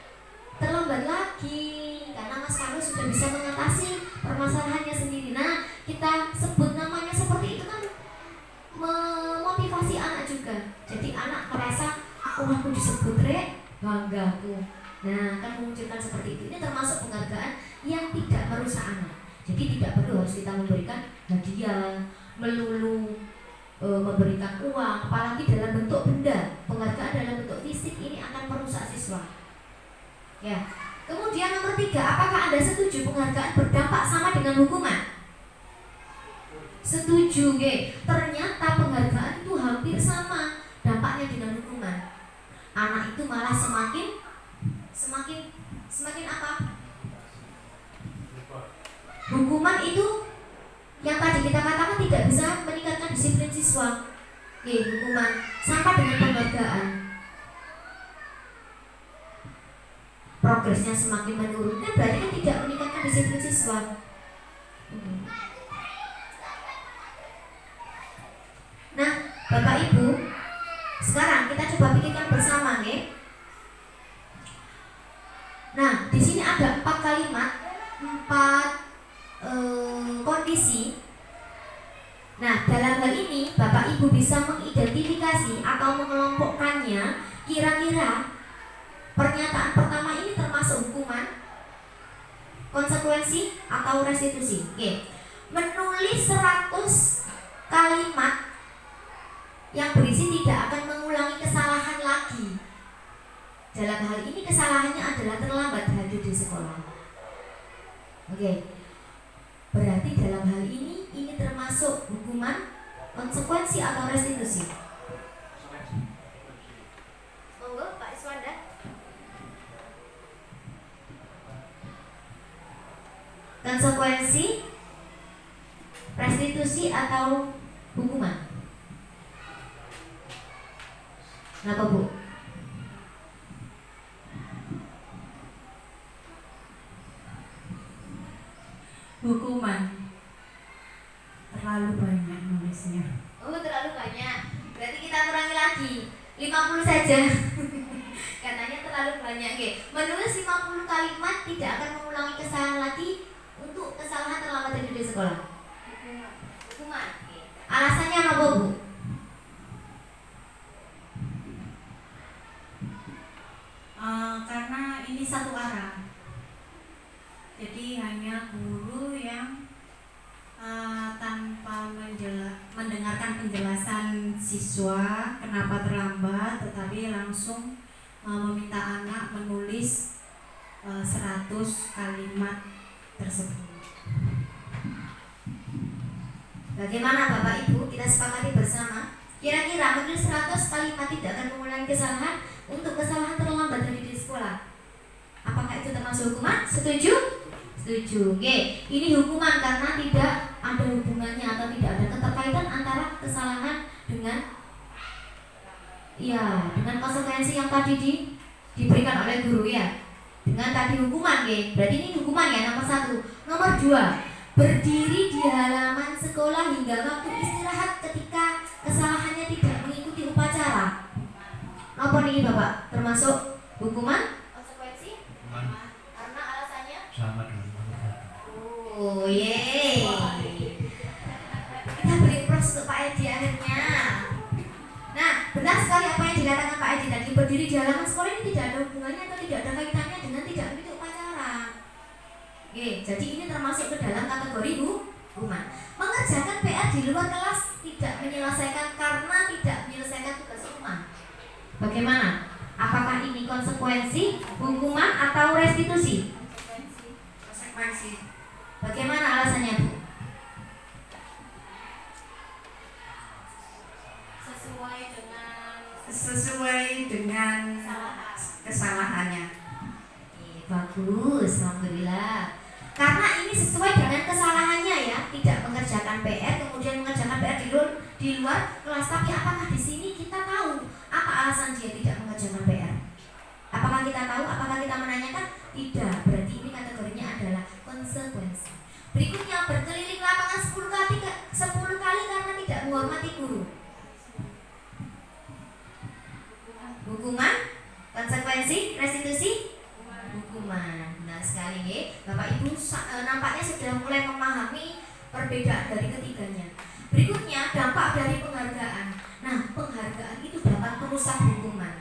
terlambat lagi karena Mas Fanu sudah bisa mengatasi permasalahannya sendiri. Nah, kita sebut namanya seperti itu kan memotivasi anak juga. Jadi anak merasa, oh aku disebut Rek, banggaku. Nah, kan memunculkan seperti itu. Ini termasuk penghargaan yang tidak merusak anak. Jadi tidak perlu harus kita memberikan hadiah, melulu memberikan uang, apalagi dalam bentuk benda. Penghargaan dalam bentuk fisik ini akan merusak siswa. Ya. Kemudian nomor 3, apakah Anda setuju penghargaan berdampak sama dengan hukuman? Setuju, G. Ternyata penghargaan itu hampir sama dampaknya dengan hukuman. Anak itu malah semakin apa? Hukuman itu yang tadi kita katakan tidak bisa meningkatkan disiplin siswa. Hukuman sama dengan penghargaan. Progresnya semakin menurun, kan berarti kan tidak meningkatkan disiplin siswa. Nah, Bapak Ibu, sekarang kita coba pikirkan bersama, nggih. Nah, di sini ada 4 kalimat, 4 kondisi. Nah, dalam hal ini Bapak Ibu bisa mengidentifikasi atau mengelompokkannya. Kira-kira pernyataan pertama ini termasuk hukuman, konsekuensi, atau restitusi. Oke. Menulis 100 kalimat yang berisi tidak akan mengulangi kesalahan lagi. Dalam hal ini kesalahannya adalah terlambat hadir di sekolah. Oke. Berarti dalam hal ini termasuk hukuman, konsekuensi, atau restitusi. Monggo Pak Iswanda. Konsekuensi, restitusi, atau hukuman? Kenapa Bu? Hukuman. Terlalu banyak nulisnya. Oh, terlalu banyak. Berarti kita kurangi lagi 50 saja. Katanya terlalu banyak. Oke. Menulis 50 kalimat tidak akan mengulangi kesalahan lagi untuk kesalahan terlambat hadir di sekolah. Hukuman. Alasannya apa Bu? ini satu arah. Jadi hanya guru yang tanpa mendengarkan penjelasan siswa kenapa terlambat, tetapi langsung meminta anak menulis 100 kalimat tersebut. Bagaimana Bapak Ibu, kita sepakati bersama? Kira-kira menulis 100 kalimat tidak akan mengulangi kesalahan untuk kesalahan terlambat dari di sekolah. Apakah itu termasuk hukuman? Setuju? Setuju. Oke, ini hukuman karena tidak ada hubungannya atau tidak ada keterkaitan antara kesalahan dengan dengan konsekuensi yang tadi diberikan oleh guru ya. Dengan tadi hukuman, berarti ini hukuman ya nomor 1. Nomor 2, berdiri di halaman sekolah hingga waktu istirahat ketika kesalahannya tidak mengikuti upacara. Napa niki Bapak? Termasuk hukuman? Konsekuensi? Karena alasannya sama dengan oh kita beri props untuk Pak Edi akhirnya. Nah, benar sekali apa yang dikatakan Pak Edi tadi, berdiri di halaman sekolah ini tidak ada hubungannya atau tidak ada kaitannya dengan tidak mengikuti upacara. Jadi ini termasuk ke dalam kategori hukuman. Mengerjakan PR di luar kelas tidak menyelesaikan karena tidak menyelesaikan tugas rumah. Bagaimana? Apakah ini konsekuensi, hukuman atau restitusi? Konsekuensi. Bagaimana alasannya Bu? Sesuai dengan kesalahannya. Bagus, alhamdulillah. Karena ini sesuai dengan kesalahannya ya, tidak mengerjakan PR kemudian mengerjakan PR di luar kelas. Tapi apakah di sini kita tahu apa alasan dia tidak mengerjakan PR? Apakah kita tahu? Apakah kita menanyakan? Tidak. Berarti ini kategorinya adalah konsekuensi. Berikutnya, berkeliling lapangan 10 kali karena tidak menghormati guru. Hukuman, konsekuensi, restitusi, hukuman. Benar sekali ya. Bapak Ibu nampaknya sudah mulai memahami perbedaan dari ketiganya. Berikutnya, dampak dari penghargaan. Nah, penghargaan itu dapat merusak hubungan.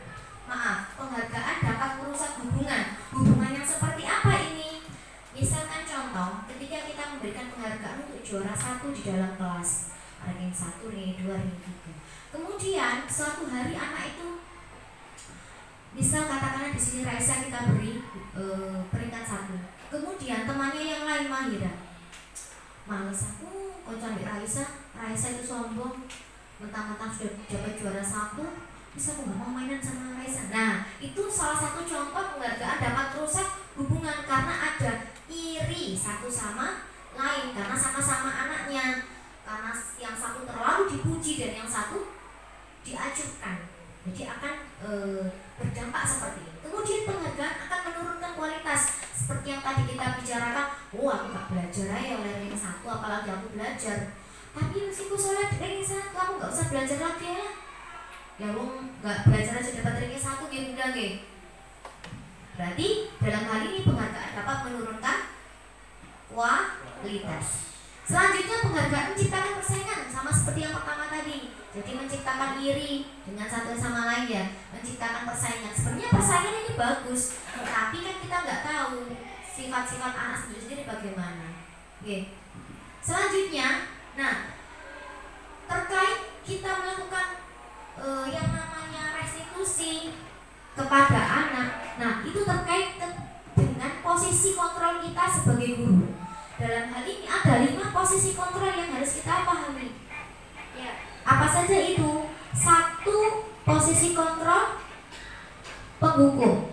Penghargaan dapat merusak hubungan. Hubungan yang seperti apa ini? Misalkan contoh, ketika kita memberikan penghargaan untuk juara 1 di dalam kelas, ranking 1, ranking 2, ranking 3. Kemudian suatu hari anak itu, misal katakanlah di sini Raisa kita beri peringkat 1. Kemudian temannya yang lain Mahira, males aku koncan di Raisa itu sombong, mentang-mentang sudah dapat juara 1, bisa aku gak mau mainan sama Raisa. Nah, itu salah satu contoh penghargaan dapat merusak hubungan karena ada iri satu sama lain, karena sama-sama anaknya, karena yang satu terlalu dipuji dan yang satu diacuhkan. Jadi akan berdampak seperti ini. Kemudian penghargaan akan menurunkan kualitas. Seperti yang tadi kita bicarakan, aku gak belajar ya oleh ranking 1, apalagi aku belajar. Tapi meskipun soalnya ranking 1, aku gak usah belajar lagi ya. Ya wong gak belajar aja dapat ranking 1 gitu udah gitu. Berarti dalam hal ini penghargaan dapat menurunkan kualitas. Selanjutnya penghargaan menciptakan persaingan, sama seperti yang pertama tadi. Jadi menciptakan iri dengan satu sama lain ya, menciptakan persaingan. Sebenarnya persaingan ini bagus, tapi kan kita nggak tahu sifat-sifat anak sendiri bagaimana. Oke. Selanjutnya, nah terkait kita melakukan yang namanya restitusi kepada anak. Nah itu terkait dengan posisi kontrol kita sebagai guru. Dalam hal ini ada 5 posisi kontrol yang harus kita pahami. Ya, apa saja itu? 1. Posisi kontrol penghukum.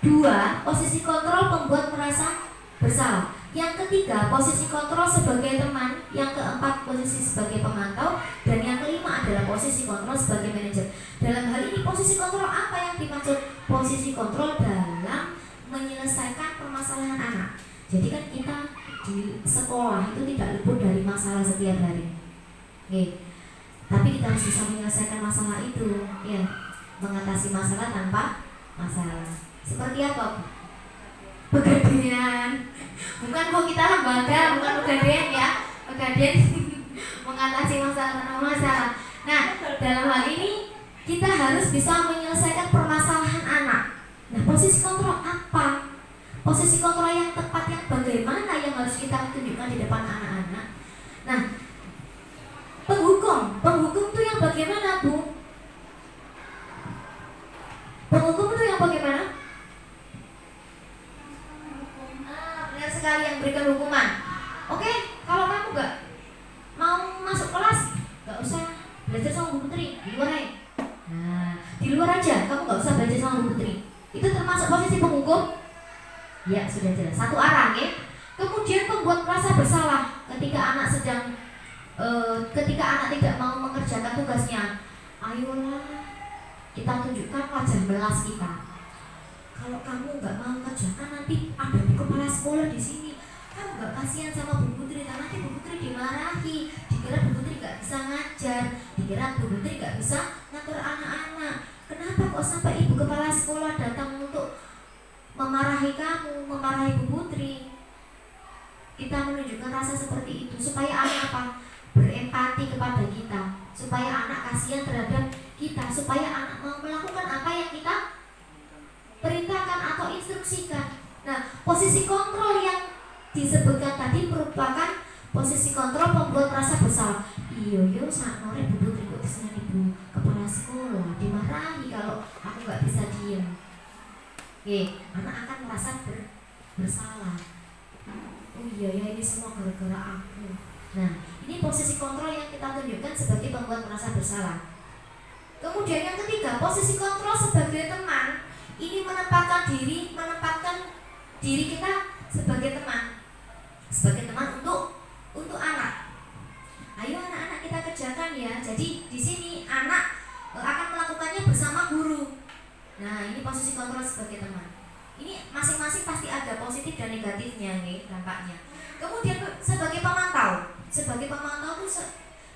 2. Posisi kontrol pembuat merasa bersalah. Yang ketiga, posisi kontrol sebagai teman. Yang keempat, posisi sebagai pemantau. Dan yang kelima adalah posisi kontrol sebagai manajer. Dalam hal ini posisi kontrol apa yang dimaksud? Posisi kontrol dalam menyelesaikan permasalahan anak. Jadi kan kita di sekolah itu tidak luput dari masalah setiap hari. Oke. Tapi kita harus bisa menyelesaikan masalah itu, ya, mengatasi masalah tanpa masalah. Seperti apa, Bu? Pegadaian. Bukan Bu kita lembaga, bukan pegadaian ya. Pegadaian mengatasi masalah tanpa masalah. Nah, dalam hal ini kita harus bisa menyelesaikan permasalahan anak. Nah, posisi kontrol apa? Posisi kontrol yang tepat yang bagaimana yang harus kita tunjukkan di depan anak-anak. Nah, penghukum itu yang bagaimana, Bu? Penghukum itu yang bagaimana? Benar sekali, yang berikan hukuman. Oke, kalau kamu nggak mau masuk kelas, nggak usah belajar sama Bu Putri, di luar aja. Nah, di luar aja, kamu nggak usah belajar sama Bu Putri. Itu termasuk posisi penghukum? Ya, sudah jelas. Satu arah, ya. Kemudian pembuat merasa bersalah ketika anak ketika anak tidak mau mengerjakan tugasnya. Ayolah, kita tunjukkan wajah melas kita. Kalau kamu nggak mau kerjakan, nanti ada di kepala sekolah di sini. Kamu nggak kasihan sama Bu Putri, nanti Bu Putri dimarahi, dikira Bu Putri nggak bisa ngajar, dikira Bu Putri nggak bisa ngatur anak-anak. Kenapa kok sampai ibu kepala sekolah datang untuk memarahi kamu, memarahi Bu Putri? Kita menunjukkan rasa seperti itu supaya anak apa? Berempati kepada kita, supaya anak kasihan terhadap kita, supaya anak mau melakukan apa yang kita perintahkan atau instruksikan. Nah, posisi kontrol yang disebutkan tadi merupakan posisi kontrol pembuat rasa bersalah. Iyo saat nore Bu Putri kok disini ibu kepala sekolah dimarahi kalau aku nggak bisa diam. Anak akan merasa bersalah. Oh iya ya, ini semua gara-gara aku. Nah, ini posisi kontrol yang kita tunjukkan sebagai pembuat merasa bersalah. Kemudian yang ketiga, posisi kontrol sebagai teman. Ini menempatkan diri kita sebagai teman untuk anak. Ayo anak-anak kita kerjakan ya. Jadi di sini anak akan melakukannya bersama guru. Nah, ini posisi kontrol sebagai teman. Ini masing-masing pasti ada positif dan negatifnya nih dampaknya. Kemudian sebagai pemantau itu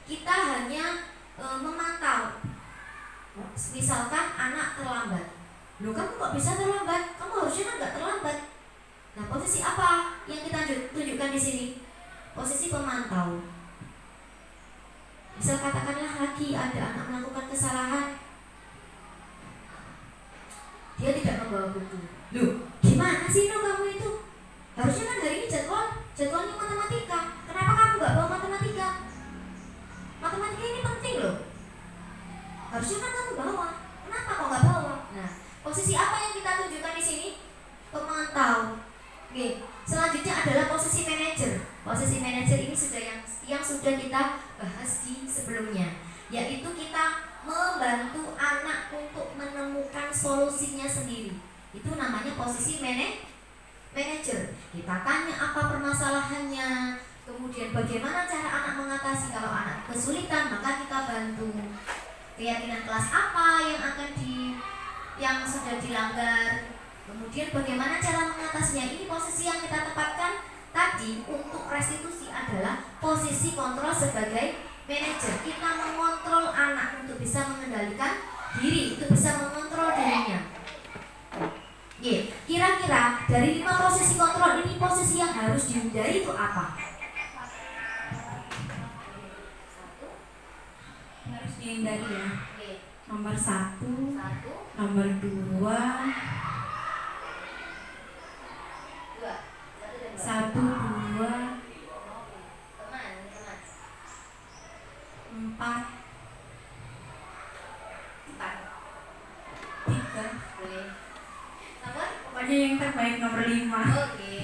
kita hanya memantau. Misalkan anak terlambat, loh kamu kok bisa terlambat? Kamu harusnya kan nggak terlambat. Nah, posisi apa yang kita tunjukkan di sini? Posisi pemantau. Misal katakanlah lagi ada anak melakukan kesalahan, dia tidak membawa buku. Loh, gimana sih kamu itu? Harusnya kan hari ini jadwalnya matematika. Kenapa kamu nggak bawa matematika? Matematika ini penting loh. Harusnya kan kamu bawa. Kenapa kok nggak bawa? Nah, posisi apa yang kita tunjukkan di sini? Pemantau. Oke. Selanjutnya adalah posisi manajer. Posisi manajer ini sudah yang sudah kita bahas di sebelumnya, yaitu kita membantu anak untuk menemukan solusinya sendiri. Itu namanya posisi manajer. Kita tanya apa permasalahannya, kemudian bagaimana cara anak mengatasi. Kalau anak kesulitan, maka kita bantu. Keyakinan kelas apa yang sudah dilanggar, kemudian bagaimana cara mengatasinya. Ini posisi yang kita tempatkan tadi untuk restitusi adalah posisi kontrol sebagai manajer. Kita mengontrol anak untuk bisa mengendalikan diri, itu bisa mengontrol dirinya. Kira-kira dari 5 posisi kontrol ini, posisi yang harus dihindari itu apa? Harus dihindari ya. Nomor 1, nomor 2, 1, 2, 4, 3. Pokoknya yang terbaik nomor 5. Oke.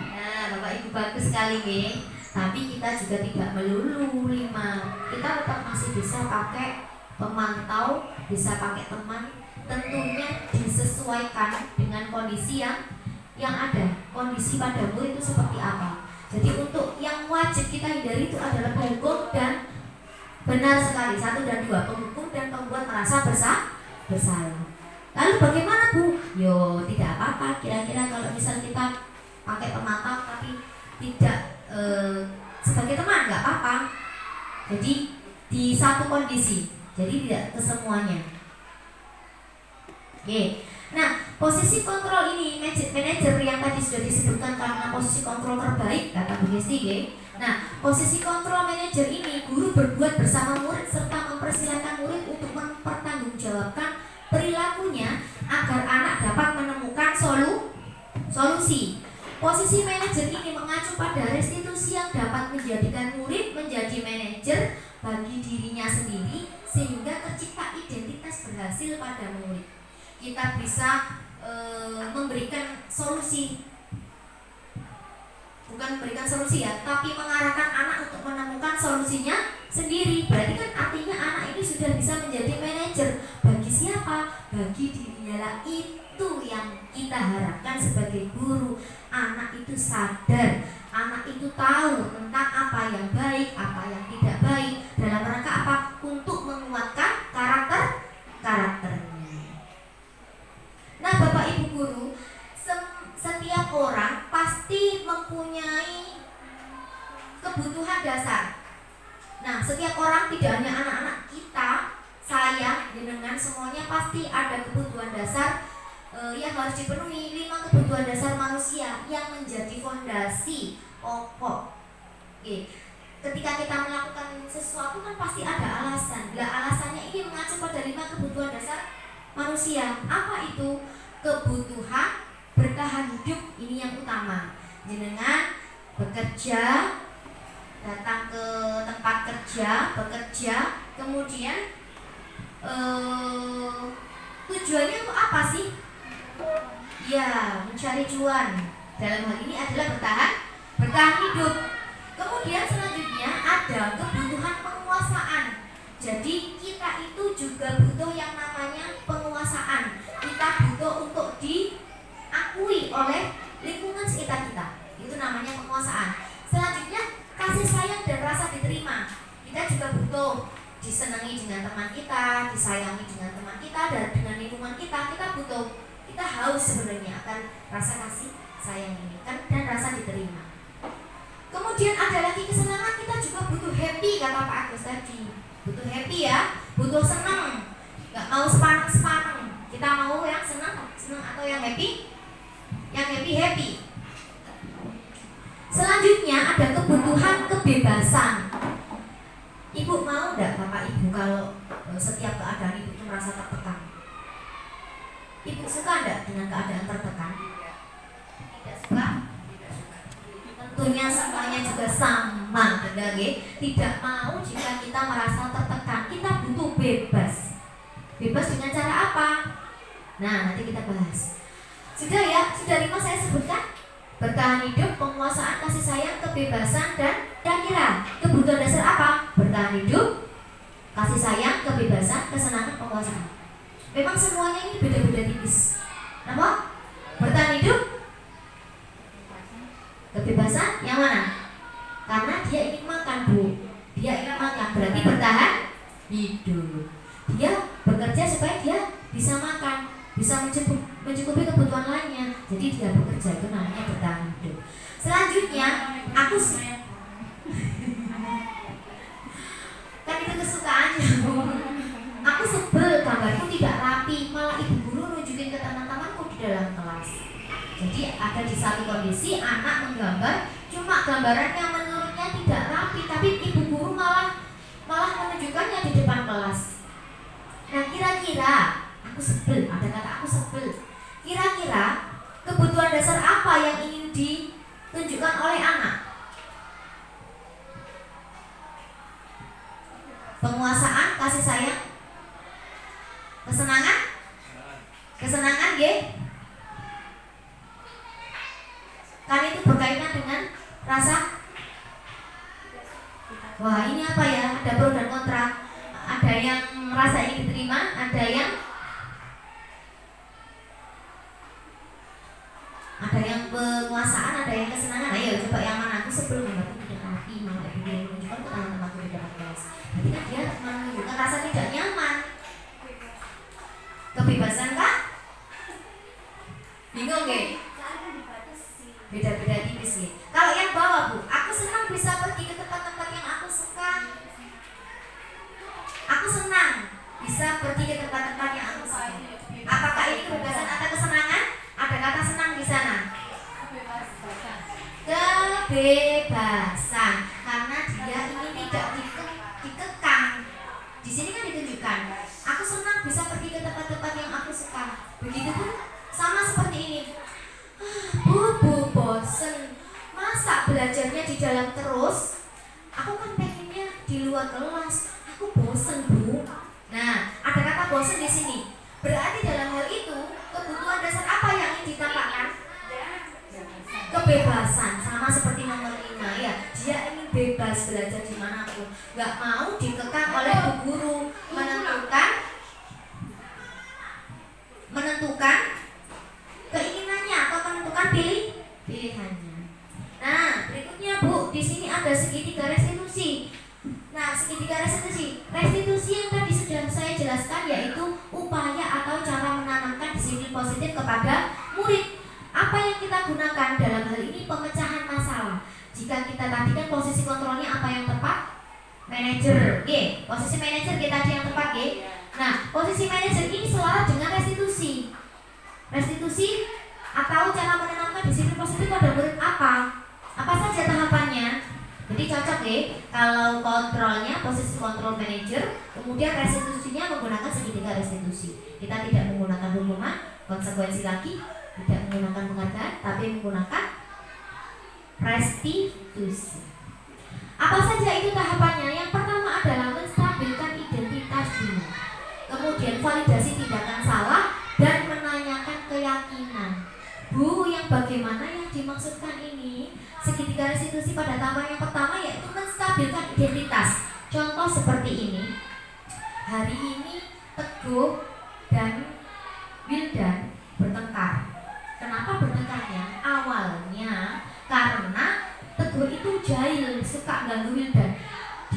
Nah, Bapak Ibu bagus sekali nih. Tapi kita juga tidak melulu 5. Kita tetap masih bisa pakai pemantau, bisa pakai teman. Tentunya disesuaikan dengan kondisi yang ada. Kondisi pada murid itu seperti apa. Jadi untuk yang wajib kita hindari itu adalah penghukum dan benar sekali 1 dan 2, penghukum dan pembuat merasa bersalah. Lalu bagaimana Bu? Tidak apa-apa. Kira-kira kalau misal kita pakai pemantau tapi tidak sebagai teman, nggak apa-apa. Jadi di satu kondisi, jadi tidak kesemuanya. Nah, posisi kontrol ini manajer yang tadi sudah disebutkan karena posisi kontrol terbaik kata Bu Gesti. Nah, posisi kontrol manajer ini guru berbuat bersama murid serta mempersilahkan murid untuk mempertanggungjawabkan perilakunya agar anak dapat menemukan solusi. Posisi manajer ini mengacu pada restitusi yang dapat menjadikan murid menjadi manajer bagi dirinya sendiri sehingga tercipta identitas berhasil pada murid. Kita bisa memberikan solusi, bukan memberikan solusi ya, tapi mengarahkan anak untuk menemukan solusinya sendiri. Berarti kan artinya anak ini sudah bisa menjadi manajer. Bagi siapa? Bagi dirinya lah. Itu yang kita harapkan sebagai guru. Anak itu sadar, anak itu tahu tentang apa yang baik, apa yang tidak baik, dalam rangka apa? Untuk menguatkan karakternya. Nah, Bapak Ibu guru, setiap orang pasti mempunyai kebutuhan dasar. Nah, setiap orang, tidak hanya anak-anak kita, saya, jenengan, semuanya pasti ada kebutuhan dasar yang harus dipenuhi. 5 kebutuhan dasar manusia yang menjadi fondasi pokok. Oke. Ketika kita melakukan sesuatu kan pasti ada alasan. Lah alasannya ini mengacu pada 5 kebutuhan dasar manusia. Apa itu? Kebutuhan bertahan hidup, ini yang utama. Jenengan bekerja, datang ke tempat kerja, bekerja, kemudian tujuannya untuk apa sih? Ya, mencari cuan. Dalam hal ini adalah bertahan hidup. Kemudian selanjutnya ada kebutuhan penguasaan. Jadi kita itu juga butuh yang namanya penguasaan. Kita butuh untuk diakui oleh lingkungan sekitar kita. Itu namanya penguasaan. Selanjutnya kasih sayang dan rasa diterima. Kita juga butuh disenangi dengan teman kita, disayangi dengan teman kita, dan dengan lingkungan kita. Kita butuh, kita haus sebenarnya akan rasa kasih sayang ini kan, dan rasa diterima. Kemudian ada lagi kesenangan. Kita juga butuh happy, kata Pak Agus tadi. Butuh happy ya, butuh senang. Gak mau sepaneng. Kita mau yang senang atau yang happy? Yang happy. Selanjutnya ada kebutuhan kebebasan. Ibu mau enggak Bapak Ibu kalau setiap keadaan ibu itu merasa tertekan? Ibu suka enggak dengan keadaan tertekan? Tidak suka? Tentunya semuanya juga sama, benar ya? Tidak mau jika kita merasa tertekan. Kita butuh bebas. Bebas dengan cara apa? Nah, nanti kita bahas. Sudah ya? Sudah 5 saya sebutkan? Bertahan hidup, penguasaan, kasih sayang, kebebasan, dan kira-kira kebutuhan dasar apa? Bertahan hidup, kasih sayang, kebebasan, kesenangan, penguasaan. Memang semuanya ini beda-beda tipis. Kenapa? Bertahan hidup, kebebasan, yang mana? Karena dia ingin makan, Bu. Dia ingin makan, berarti bertahan hidup. Dia bekerja supaya dia bisa makan, bisa mencukupi kebutuhan lainnya. Jadi dia bekerja, itu namanya bertahan hidup. Selanjutnya, aku kan itu kesukaannya. Aku sebel gambarku tidak rapi, malah ibu guru nunjukin ke teman-temanku di dalam kelas. Jadi ada di satu kondisi anak menggambar, cuma gambaran yang menurutnya tidak rapi, tapi ibu guru malah menunjukkannya di depan kelas. Nah, kira-kira aku sebel, ada kata aku sebel. Kira-kira kebutuhan dasar apa yang ingin ditunjukkan oleh anak? Penguasaan, kasih sayang, kesenangan, ya? Kan itu berkaitan dengan rasa. Wah, ini apa ya? Ada pro dan kontra. Ada yang merasa ingin diterima, ada yang penguasaan, ada yang kesenangan. Ayo coba yang mana? Aku sebelum membantu tidak rapi, malah ibu yang menunjukkan ke teman-temanku di dalam kelas. Berarti kan dia menunjukkan rasa tidak nyaman. Kebebasan kah? Bingung gak? Beda-beda tipis nih. Kalau yang bawah, Bu, aku senang bisa pergi ke tempat-tempat yang aku suka. Aku senang bisa pergi ke tempat-tempat yang aku suka. Apakah ini kebebasan atau kesenangan? Ada kata senang di sana. Kebebasan, karena dia ini tidak dikekang. Di sini kan ditunjukkan, aku senang bisa pergi ke tempat-tempat yang aku suka. Begitupun Sama seperti ini. Bu, bosen. Masa belajarnya di dalam terus? Aku kan pengennya di luar kelas. Aku bosen, Bu. Nah, ada kata bosen di sini. Berarti dalam hal itu kebutuhan dasar apa yang ingin ditampakkan? Kebebasan. Sama seperti nomor 5 ya. Dia ingin bebas belajar dimanapun. Gak mau dikekang oleh bu guru. Menentukan keinginannya atau menentukan pilihannya. Nah, berikutnya Bu, di sini ada segitiga restitusi. Nah, segitiga restitusi yang tadi sudah saya jelaskan yaitu upaya atau cara menanamkan disiplin positif kepada murid. Apa yang kita gunakan dalam hal ini pemecahan masalah. Jika kita tadi kan posisi kontrolnya apa yang tepat? Manajer, posisi manajer kita tadi yang tepat, Nah, posisi manajer ini selaras dengan restitusi. Restitusi atau cara menanamkan disiplin positif pada murid apa? Apa saja tahapannya? Jadi cocok kalau kontrolnya posisi kontrol manajer, kemudian restitusinya menggunakan segitiga restitusi. Kita tidak menggunakan hukuman, konsekuensi lagi, tidak menggunakan penghargaan, tapi menggunakan restitusi. Apa saja itu tahapannya? Yang pertama adalah menstabilkan identitas dulu. Kemudian validasi tindakan salah dan menanyakan keyakinan. Bu, yang bagaimana yang dimaksudkan ini? Segitiga restitusi pada tahapan yang pertama yaitu menstabilkan identitas. Contoh seperti ini. Hari ini Teguh dan Wildan bertengkar. Kenapa bertengkarnya? Awalnya karena Teguh itu jahil, suka ganggu Wildan.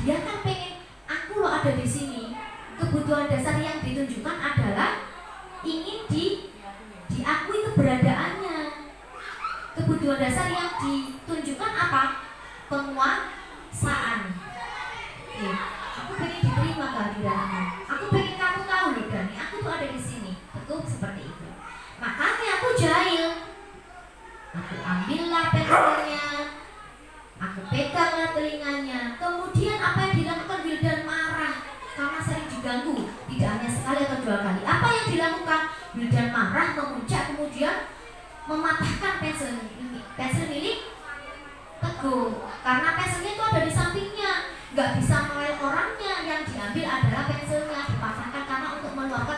Dia kan pengen, aku loh ada di sini. Kebutuhan dasar yang ditunjukkan adalah ingin diakui keberadaannya. Kebutuhan dasar yang ditunjukkan apa? Penguasaan. Aku pengen diterima kehadiranmu. Aku pengen kamu tahu loh Dani, aku tuh ada di sini. Teguh seperti itu. Makanya aku jahil. Aku ambillah pensilnya, aku peganglah telinganya. Kemudian apa yang dilakukan? Wildan marah karena sering diganggu. Tidak hanya sekali atau 2 kali. Apa yang dilakukan? Wildan marah, memuncak, kemudian mematahkan pensil milik Teguh. Karena pensilnya itu ada di sampingnya, nggak bisa melihat orangnya. Yang diambil adalah pensilnya, dipatahkan karena untuk meluapkan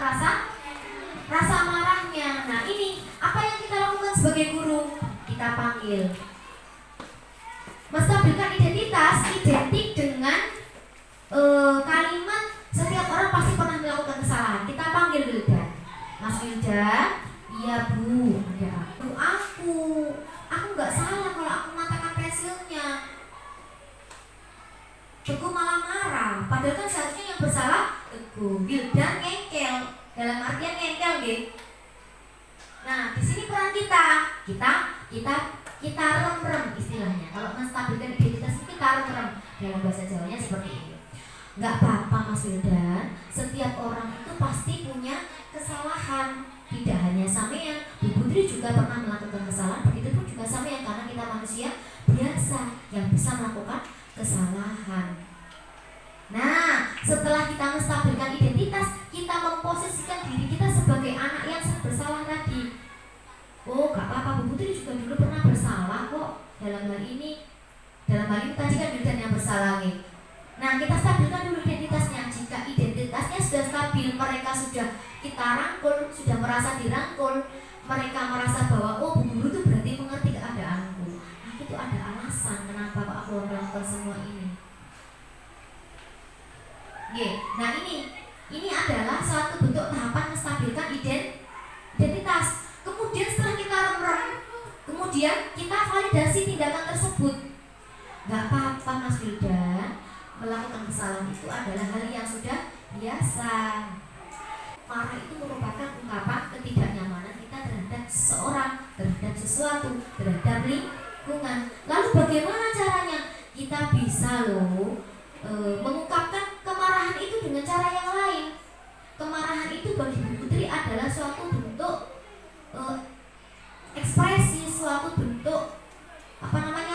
rasa marahnya. Nah, ini apa yang kita lakukan sebagai guru? Kita panggil. Menstabilkan identitas identik dengan kalimat setiap orang pasti pernah melakukan kesalahan. Kita panggil Wildan. Mas Wildan, iya Bu, ada aku nggak salah kalau aku mengatakan pensilnya. Teguh malah marah, padahal kan seharusnya yang bersalah Teguh. Wildan ngengkel, dalam artian ngengkel, Nah, di sini peran kita rem istilahnya. Kalau menstabilkan identitas itu kita rem. Dalam bahasa Jawanya seperti ini. Nggak apa-apa Mas Wildan, setiap orang itu pasti punya kesalahan. Tidak hanya sampean, Bu Putri juga pernah melakukan kesalahan. Begitu pun juga sampean, karena kita manusia biasa yang bisa melakukan kesalahan. Nah, setelah kita menstabilkan identitas, kita memposisikan diri kita sebagai anak yang bersalah tadi. Oh, gak apa-apa, Bu Putri juga dulu pernah bersalah kok. Dalam hal ini tadi kan Wildan yang bersalah nih. Nah, kita stabilkan dulu identitasnya. Jika identitasnya sudah stabil, mereka sudah kita rangkul, sudah merasa dirangkul, mereka merasa bahwa oh, Bu Guru itu berarti mengerti keadaanku. Aku tuh ada alasan kenapa aku melakukan semua ini. Nah ini adalah suatu bentuk tahapan menstabilkan identitas. Kemudian setelah kita rem, kemudian kita validasi tindakan tersebut. Gak apa-apa Mas Wildan, melakukan kesalahan itu adalah hal yang sudah biasa. Marah itu merupakan ungkapan ketidaknyamanan kita terhadap seseorang, terhadap sesuatu, terhadap lingkungan. Lalu bagaimana caranya? Kita bisa mengungkapkan kemarahan itu dengan cara yang lain. Kemarahan itu bagi Bu Putri adalah suatu bentuk ekspresi, suatu bentuk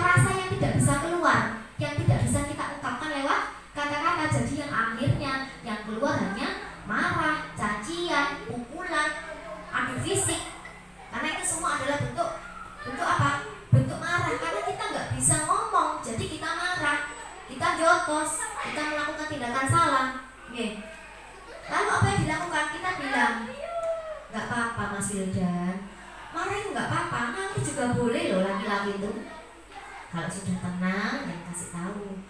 rasa yang tidak bisa keluar, yang tidak bisa kita ungkapkan lewat kata-kata. Jadi yang akhirnya yang keluar hanya marah, cacian, pukulan, adu fisik. juga boleh loh laki-laki itu. Kalau sudah tenang, dan kasih tahu.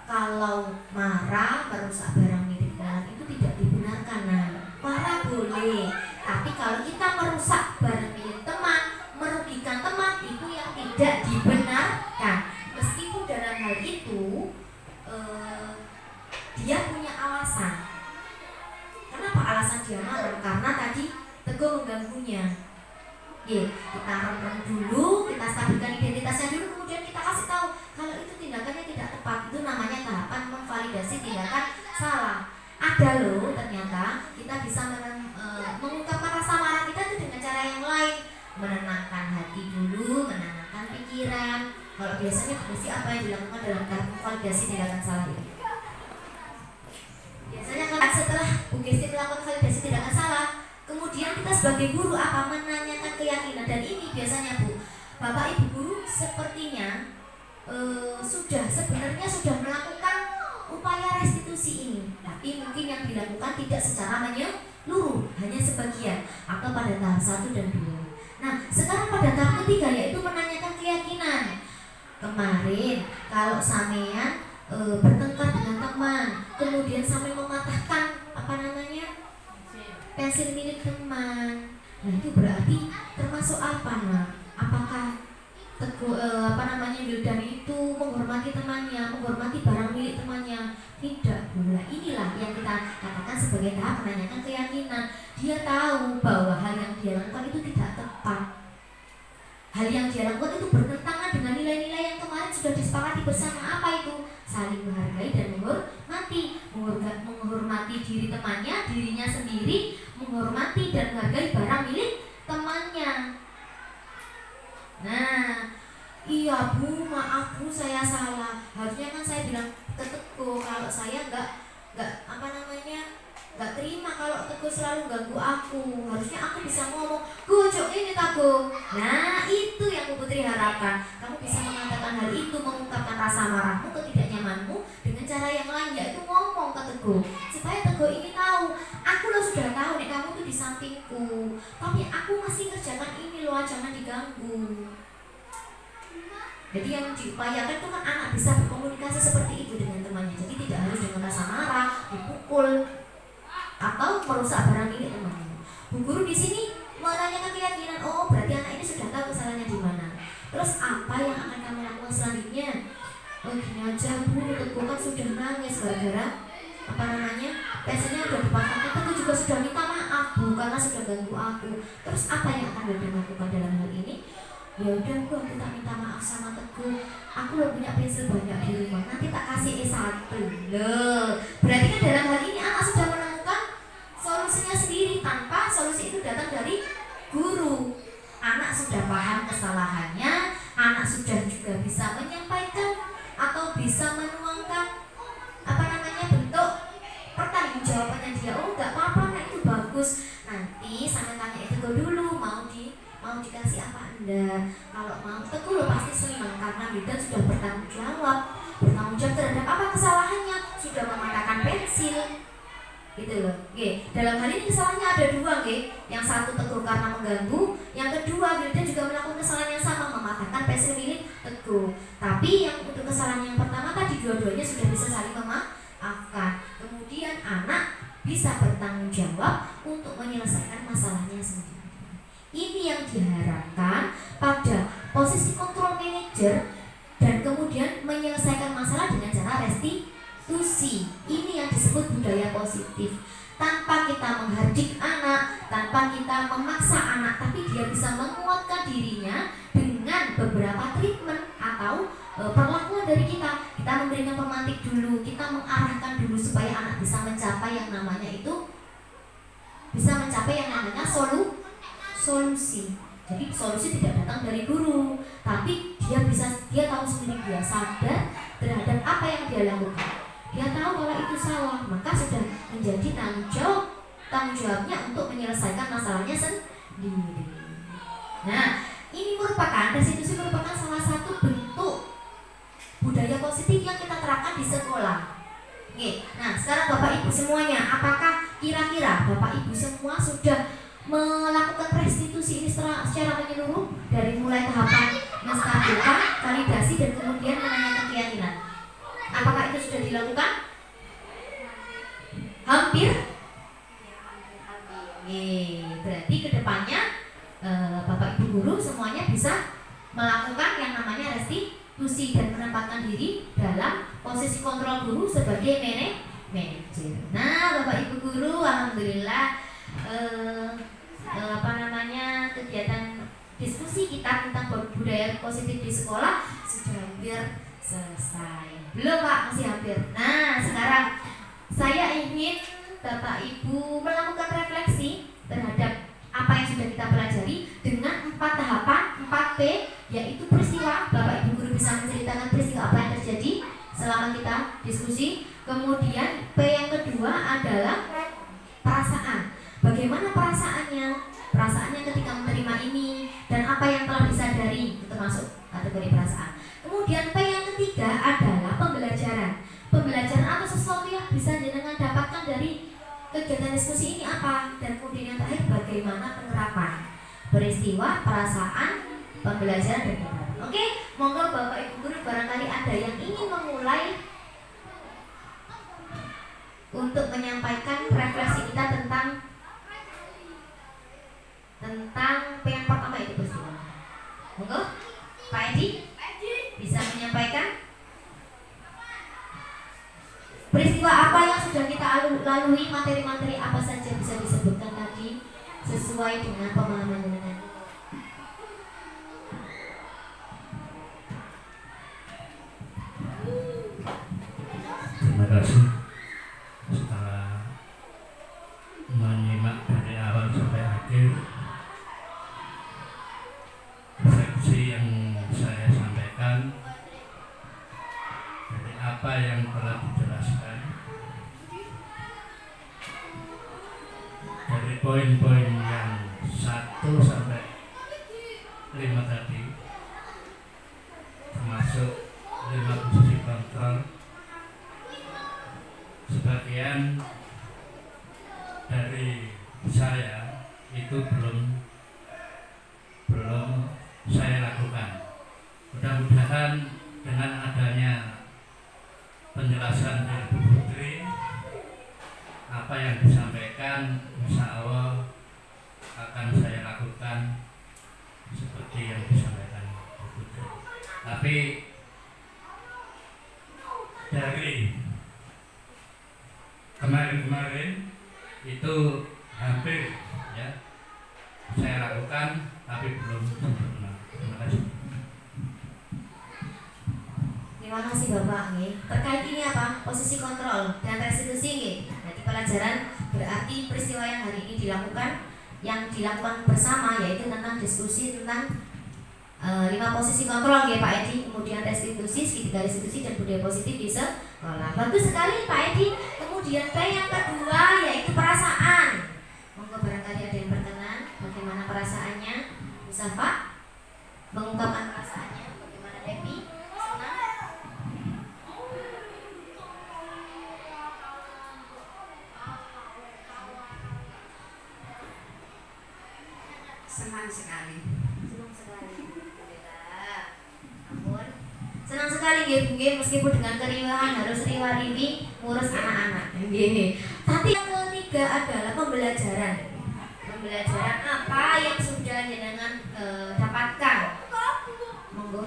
Kalau marah merusak barang milik orang itu tidak dibenarkan. Nah, marah boleh, tapi kalau kita merusak barang milik teman, merugikan teman, itu yang tidak dibenarkan. Meskipun dalam hal itu dia punya alasan. Kenapa alasan dia marah? Karena tadi Teguh mengganggunya. Kita rem dulu, kita stabilkan identitasnya dulu, kemudian kita kasih tahu kalau itu tindakannya tidak tepat. Itu namanya tahapan memvalidasi tindakan salah. Ada loh ternyata kita bisa mengungkapkan rasa marah kita itu dengan cara yang lain. Menenangkan hati dulu, menenangkan pikiran. Kalau biasanya apa yang dilakukan dalam tahap memvalidasi tindakan salah itu? Biasanya kan setelah Bu Gesti melakukan validasi tindakan salah, kemudian kita sebagai guru apa menanyakan keyakinan. Dan ini biasanya Bu, Bapak Ibu guru sepertinya sebenarnya sudah melakukan upaya restitusi ini, tapi mungkin yang dilakukan tidak secara menyeluruh, hanya sebagian atau pada tahap 1 dan 2. Nah, sekarang pada tahap ketiga yaitu menanyakan keyakinan. Kemarin kalau sampean bertengkar dengan teman, kemudian sampai mematahkan pensil milik teman, nah itu berarti termasuk apa? Nah, apakah Wildan itu menghormati temannya, menghormati barang milik temannya? Tidak pula. Inilah yang kita katakan sebagai tahap menanyakan keyakinan. Dia tahu bahwa hal yang dia lakukan itu tidak tepat. Hal yang dia lakukan itu bertentangan dengan nilai-nilai yang kemarin sudah disepakati bersama. Apa itu? Saling menghargai dan menghormati diri temannya, dirinya sendiri, menghormati dan menghargai barang milik temannya. Nah, iya Bu, maaf Bu, saya salah. Harusnya kan saya bilang ke Teguh kalau saya nggak terima kalau Teguh selalu ganggu aku. Harusnya aku bisa ngomong, Gu, ini Teguh. Nah, itu yang Bu Putri harapkan. Kamu bisa mengatakan hal itu, mengungkapkan rasa marahmu, ketidaknyamanmu dengan cara yang lain, yaitu ngomong ke Teguh, supaya Teguh ini tahu, aku lo sudah tahu nih kamu tuh di sampingku, tapi aku masih kerjakan ini loh, jangan diganggu. Jadi yang diupayakan itu kan anak bisa berkomunikasi seperti itu dengan temannya. Jadi tidak harus dengan rasa marah, dipukul, atau merusak barang milik temannya. Bu guru di sini menanyakan keyakinan. Oh, berarti anak ini sudah tahu kesalahannya di mana. Terus apa yang akan kamu lakukan selanjutnya? Oh, gini aja Bu, Teguh kan sudah nangis gara-gara pensilnya udah dipatahkan. Teguh juga sudah minta maaf Bu karena sudah ganggu aku. Terus apa yang akan Wildan lakukan dalam hal ini? Ya udah Bu, aku tak minta maaf sama Teguh. Aku udah punya pensil banyak di rumah, nanti tak kasih E1. Loh, berarti kan dalam hal ini anak sudah menemukan solusinya sendiri tanpa solusi itu datang dari guru. Anak sudah paham kesalahannya, anak sudah juga bisa menyampaikan atau bisa menuangkan bentuk pertanggungjawabannya dia. Oh, nggak apa-apa, nah itu bagus. Nanti sampai tanya itu dulu mau dikasih apa enggak. Kalau mau Teguh lo pasti senang karena Wildan sudah bertanggung jawab terhadap apa kesalahannya, sudah mematahkan pensil gitu loh. Dalam hal ini kesalahannya ada 2. Yang satu Teguh karena mengganggu, yang kedua Wildan juga melakukan kesalahan yang sama, mematahkan pensil milik Teguh. Tapi yang untuk kesalahan yang pertama tadi dua-duanya sudah bisa saling memaafkan. Kemudian anak bisa bertanggung jawab untuk menyelesaikan masalahnya sendiri. Ini yang diharapkan pada posisi kontrol manager dan kemudian menyelesaikan masalah dengan cara restitusi. Ini yang disebut budaya positif. Tanpa kita menghardik anak, tanpa kita memaksa anak, tapi dia bisa menguatkan dirinya dengan beberapa treatment atau perlakuan dari kita. Kita memberikan pemantik dulu, kita mengarahkan dulu supaya anak bisa mencapai yang namanya solusi. Jadi solusi tidak datang dari guru, tapi dia tahu sendiri, dia sadar terhadap apa yang dia lakukan. Dia tahu kalau itu salah, maka sudah menjadi tanggung jawabnya untuk menyelesaikan masalahnya sendiri. Nah, ini restitusi merupakan salah satu bentuk budaya positif yang kita terapkan di sekolah. Nah, sekarang Bapak Ibu semuanya, apakah kira-kira Bapak Ibu semua sudah melakukan restitusi ini secara menyeluruh dari mulai tahapan naskah buka, validasi dan kemudian menanyakan keyakinan. Apakah itu sudah dilakukan? Hampir? Berarti kedepannya Bapak Ibu guru semuanya bisa melakukan yang namanya restitusi dan menempatkan diri dalam posisi kontrol guru sebagai manajer. Nah, Bapak Ibu guru, alhamdulillah kegiatan diskusi kita tentang budaya positif di sekolah sudah hampir selesai. Belum Pak, masih hampir. Nah, sekarang saya ingin Bapak Ibu melakukan refleksi terhadap apa yang sudah kita pelajari dengan 4 tahapan, 4P, yaitu peristiwa. Bapak Ibu guru bisa menceritakan peristiwa apa yang terjadi selama kita diskusi. Kemudian P yang kedua adalah perasaan. Bagaimana perasaannya? Perasaannya ketika menerima ini dan apa yang telah disadari, itu termasuk kategori perasaan. Kemudian P yang ketiga adalah pembelajaran. Pembelajaran atau sesuatu yang bisa jenengan dapatkan dari kegiatan diskusi ini apa? Dan kemudian yang terakhir bagaimana penerapan peristiwa, perasaan, pembelajaran dan penerapan. Oke, monggo Bapak Ibu guru barangkali ada yang ingin memulai untuk menyampaikan refleksi kita tentang P yang pertama itu peristiwa. Monggo, Pak Edi bisa menyampaikan peristiwa apa yang sudah kita lalui, materi-materi apa saja bisa disebutkan tadi sesuai dengan pemahaman dengan. Terima kasih. Setelah menyimak dari awal sampai akhir, refleksi yang saya sampaikan dari apa yang telah dijelaskan, dari poin-poin yang 1 sampai 5 tadi, termasuk 5 posisi kontrol. Sebagian dari saya itu belum saya lakukan. Mudah-mudahan dengan adanya penjelasan dari Bu Putri, apa yang disampaikan insya Allah akan saya lakukan seperti yang disampaikan Bu Putri. Tapi dari kemarin-kemarin itu hampir ya saya lakukan, tapi belum sempurna. Terima kasih. Terima kasih Bapak. Terkait ini apa? Posisi kontrol dan restitusi. Jadi pelajaran berarti peristiwa yang hari ini dilakukan bersama, yaitu tentang diskusi tentang 5 posisi kontrol ya Pak Edi, kemudian restitusi, segitiga restitusi dan budaya positif di sekolah. Bagus sekali Pak Edi. Kemudian P yang kedua yaitu perasaan. Monggo barangkali ada yang berkenan bagaimana perasaannya. Bisa Pak mengungkapkan perasaannya, bagaimana happy, Senang sekali. senang sekali. Alhamdulillah. Ampun. Senang sekali nggih Bu nggih, meskipun dengan keriuhan harus riwa-riwi ngurus anak-anak. Nggih. Tapi yang ketiga adalah pembelajaran. Pembelajaran apa yang sudah jenengan dapatkan? Monggo.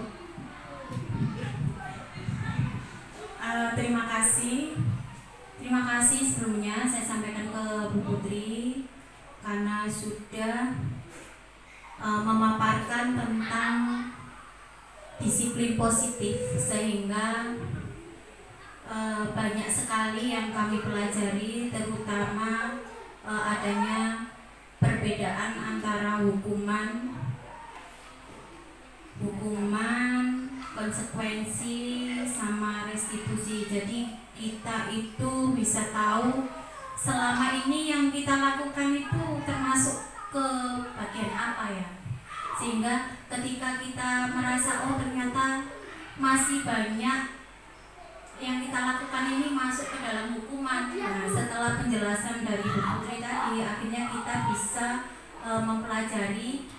Terima kasih. Terima kasih sebelumnya saya sampaikan ke Bu Putri karena sudah memaparkan tentang disiplin positif, sehingga banyak sekali yang kami pelajari, terutama adanya perbedaan antara hukuman, konsekuensi sama restitusi. Jadi kita itu bisa tahu selama ini yang kita lakukan itu termasuk ke bagian apa ya, sehingga ketika kita merasa oh ternyata masih banyak yang kita lakukan ini masuk ke dalam hukuman. Nah, setelah penjelasan dari Bu Putri tadi, akhirnya kita bisa mempelajari,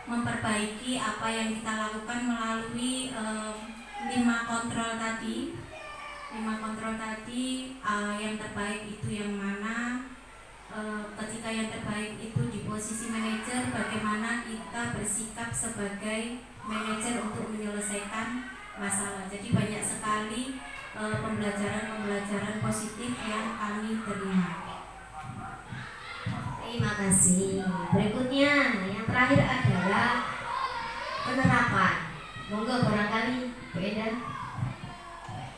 memperbaiki apa yang kita lakukan melalui 5 kontrol tadi. 5 kontrol tadi, yang terbaik itu yang mana, ketika yang terbaik itu di posisi manajer, bagaimana kita bersikap sebagai manajer untuk menyelesaikan masalah. Jadi banyak sekali pembelajaran positif yang kami terima. Terima kasih. Berikutnya yang terakhir adalah penerapan. Monggo barangkali Bu Enda.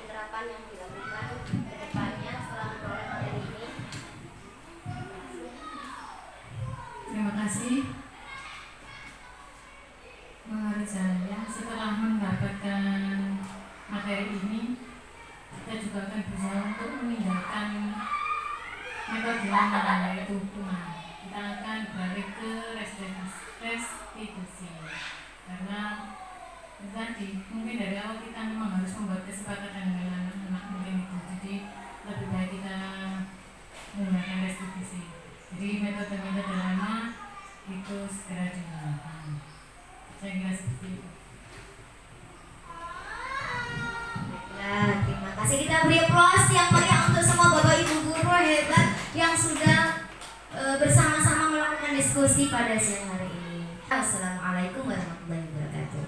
Penerapan yang dilakukan ke depannya setelah memperoleh materi ini. Terima kasih. Menurut saya setelah mendapatkan materi ini, kita juga akan berusaha untuk meninggalkan metode lama, yaitu hukuman. Kita akan balik ke restitusi karena tadi mungkin dari awal kita memang harus membuat kesepakatan dengan anak-anak mungkin itu, jadi lebih baik kita menggunakan restitusi. Jadi metode-metode lama itu segera dihilangkan. Saya kira seperti itu. Baiklah, terima kasih. Kita beri aplaus yang meriah untuk semua Bapak Ibu guru hebat yang sudah bersama-sama melakukan diskusi pada siang hari ini. Assalamualaikum warahmatullahi wabarakatuh.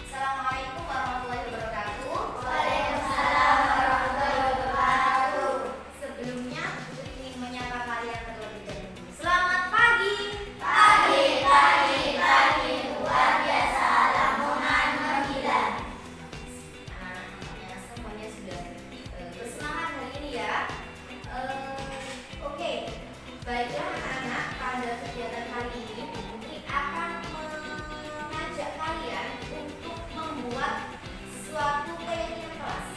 Assalamualaikum warahmatullahi wabarakatuh. Waalaikumsalam warahmatullahi wabarakatuh. Sebelumnya, Putri ingin menyapa kalian terlebih dahulu. Selamat pagi. Pagi. Luar biasa. Lamongan Menggilan. Nampaknya semuanya sudah bersemangat hari ini ya. Oke. Baiklah anak-anak, pada kegiatan kali ini Putri akan mengajak kalian untuk membuat suatu keyakinan kelas.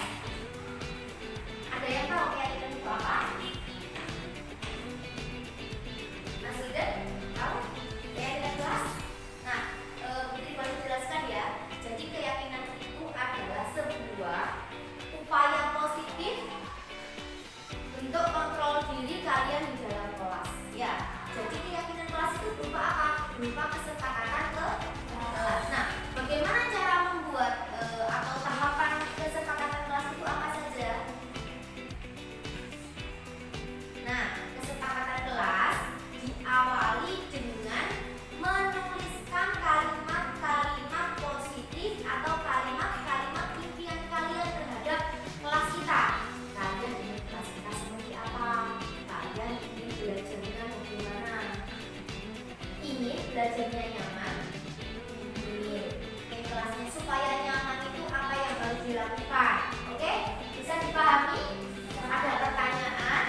Ada yang tahu keyakinan itu apa? Mas Hilda, tahu keyakinan kelas? Nah, Putri boleh jelaskan ya. Jadi keyakinan itu adalah sebuah upaya positif untuk kontrol diri kalian di dalam kelas. Ya, jadi keyakinan kelas itu berupa apa? Berupa kesepakatan ke kelas. Nah, bagaimana cara membuat atau tahapan kesepakatan kelas itu apa saja? Nah, kesepakatan kelas diawali dengan menuliskan kalimat-kalimat positif atau kalimat-kalimat impian kalian terhadap kelas kita. Kalian ingin kelas kita seperti apa? Kalian ingin belajarnya bagaimana? Ingin belajarnya nyaman? Ingin kelasnya supaya nyaman itu apa yang harus dilakukan? Oke? Bisa dipahami? Ada pertanyaan?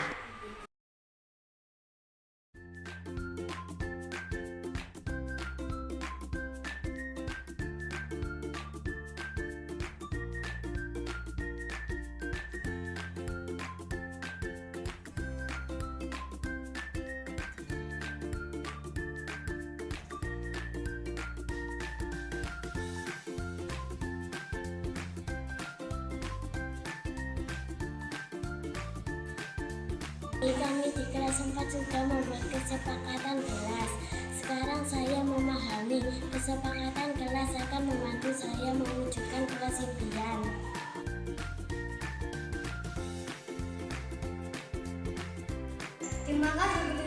Kami di kelas 4 sudah membuat kesepakatan kelas. Sekarang saya memahami kesepakatan kelas akan membantu saya mewujudkan kelas impian. Terima kasih.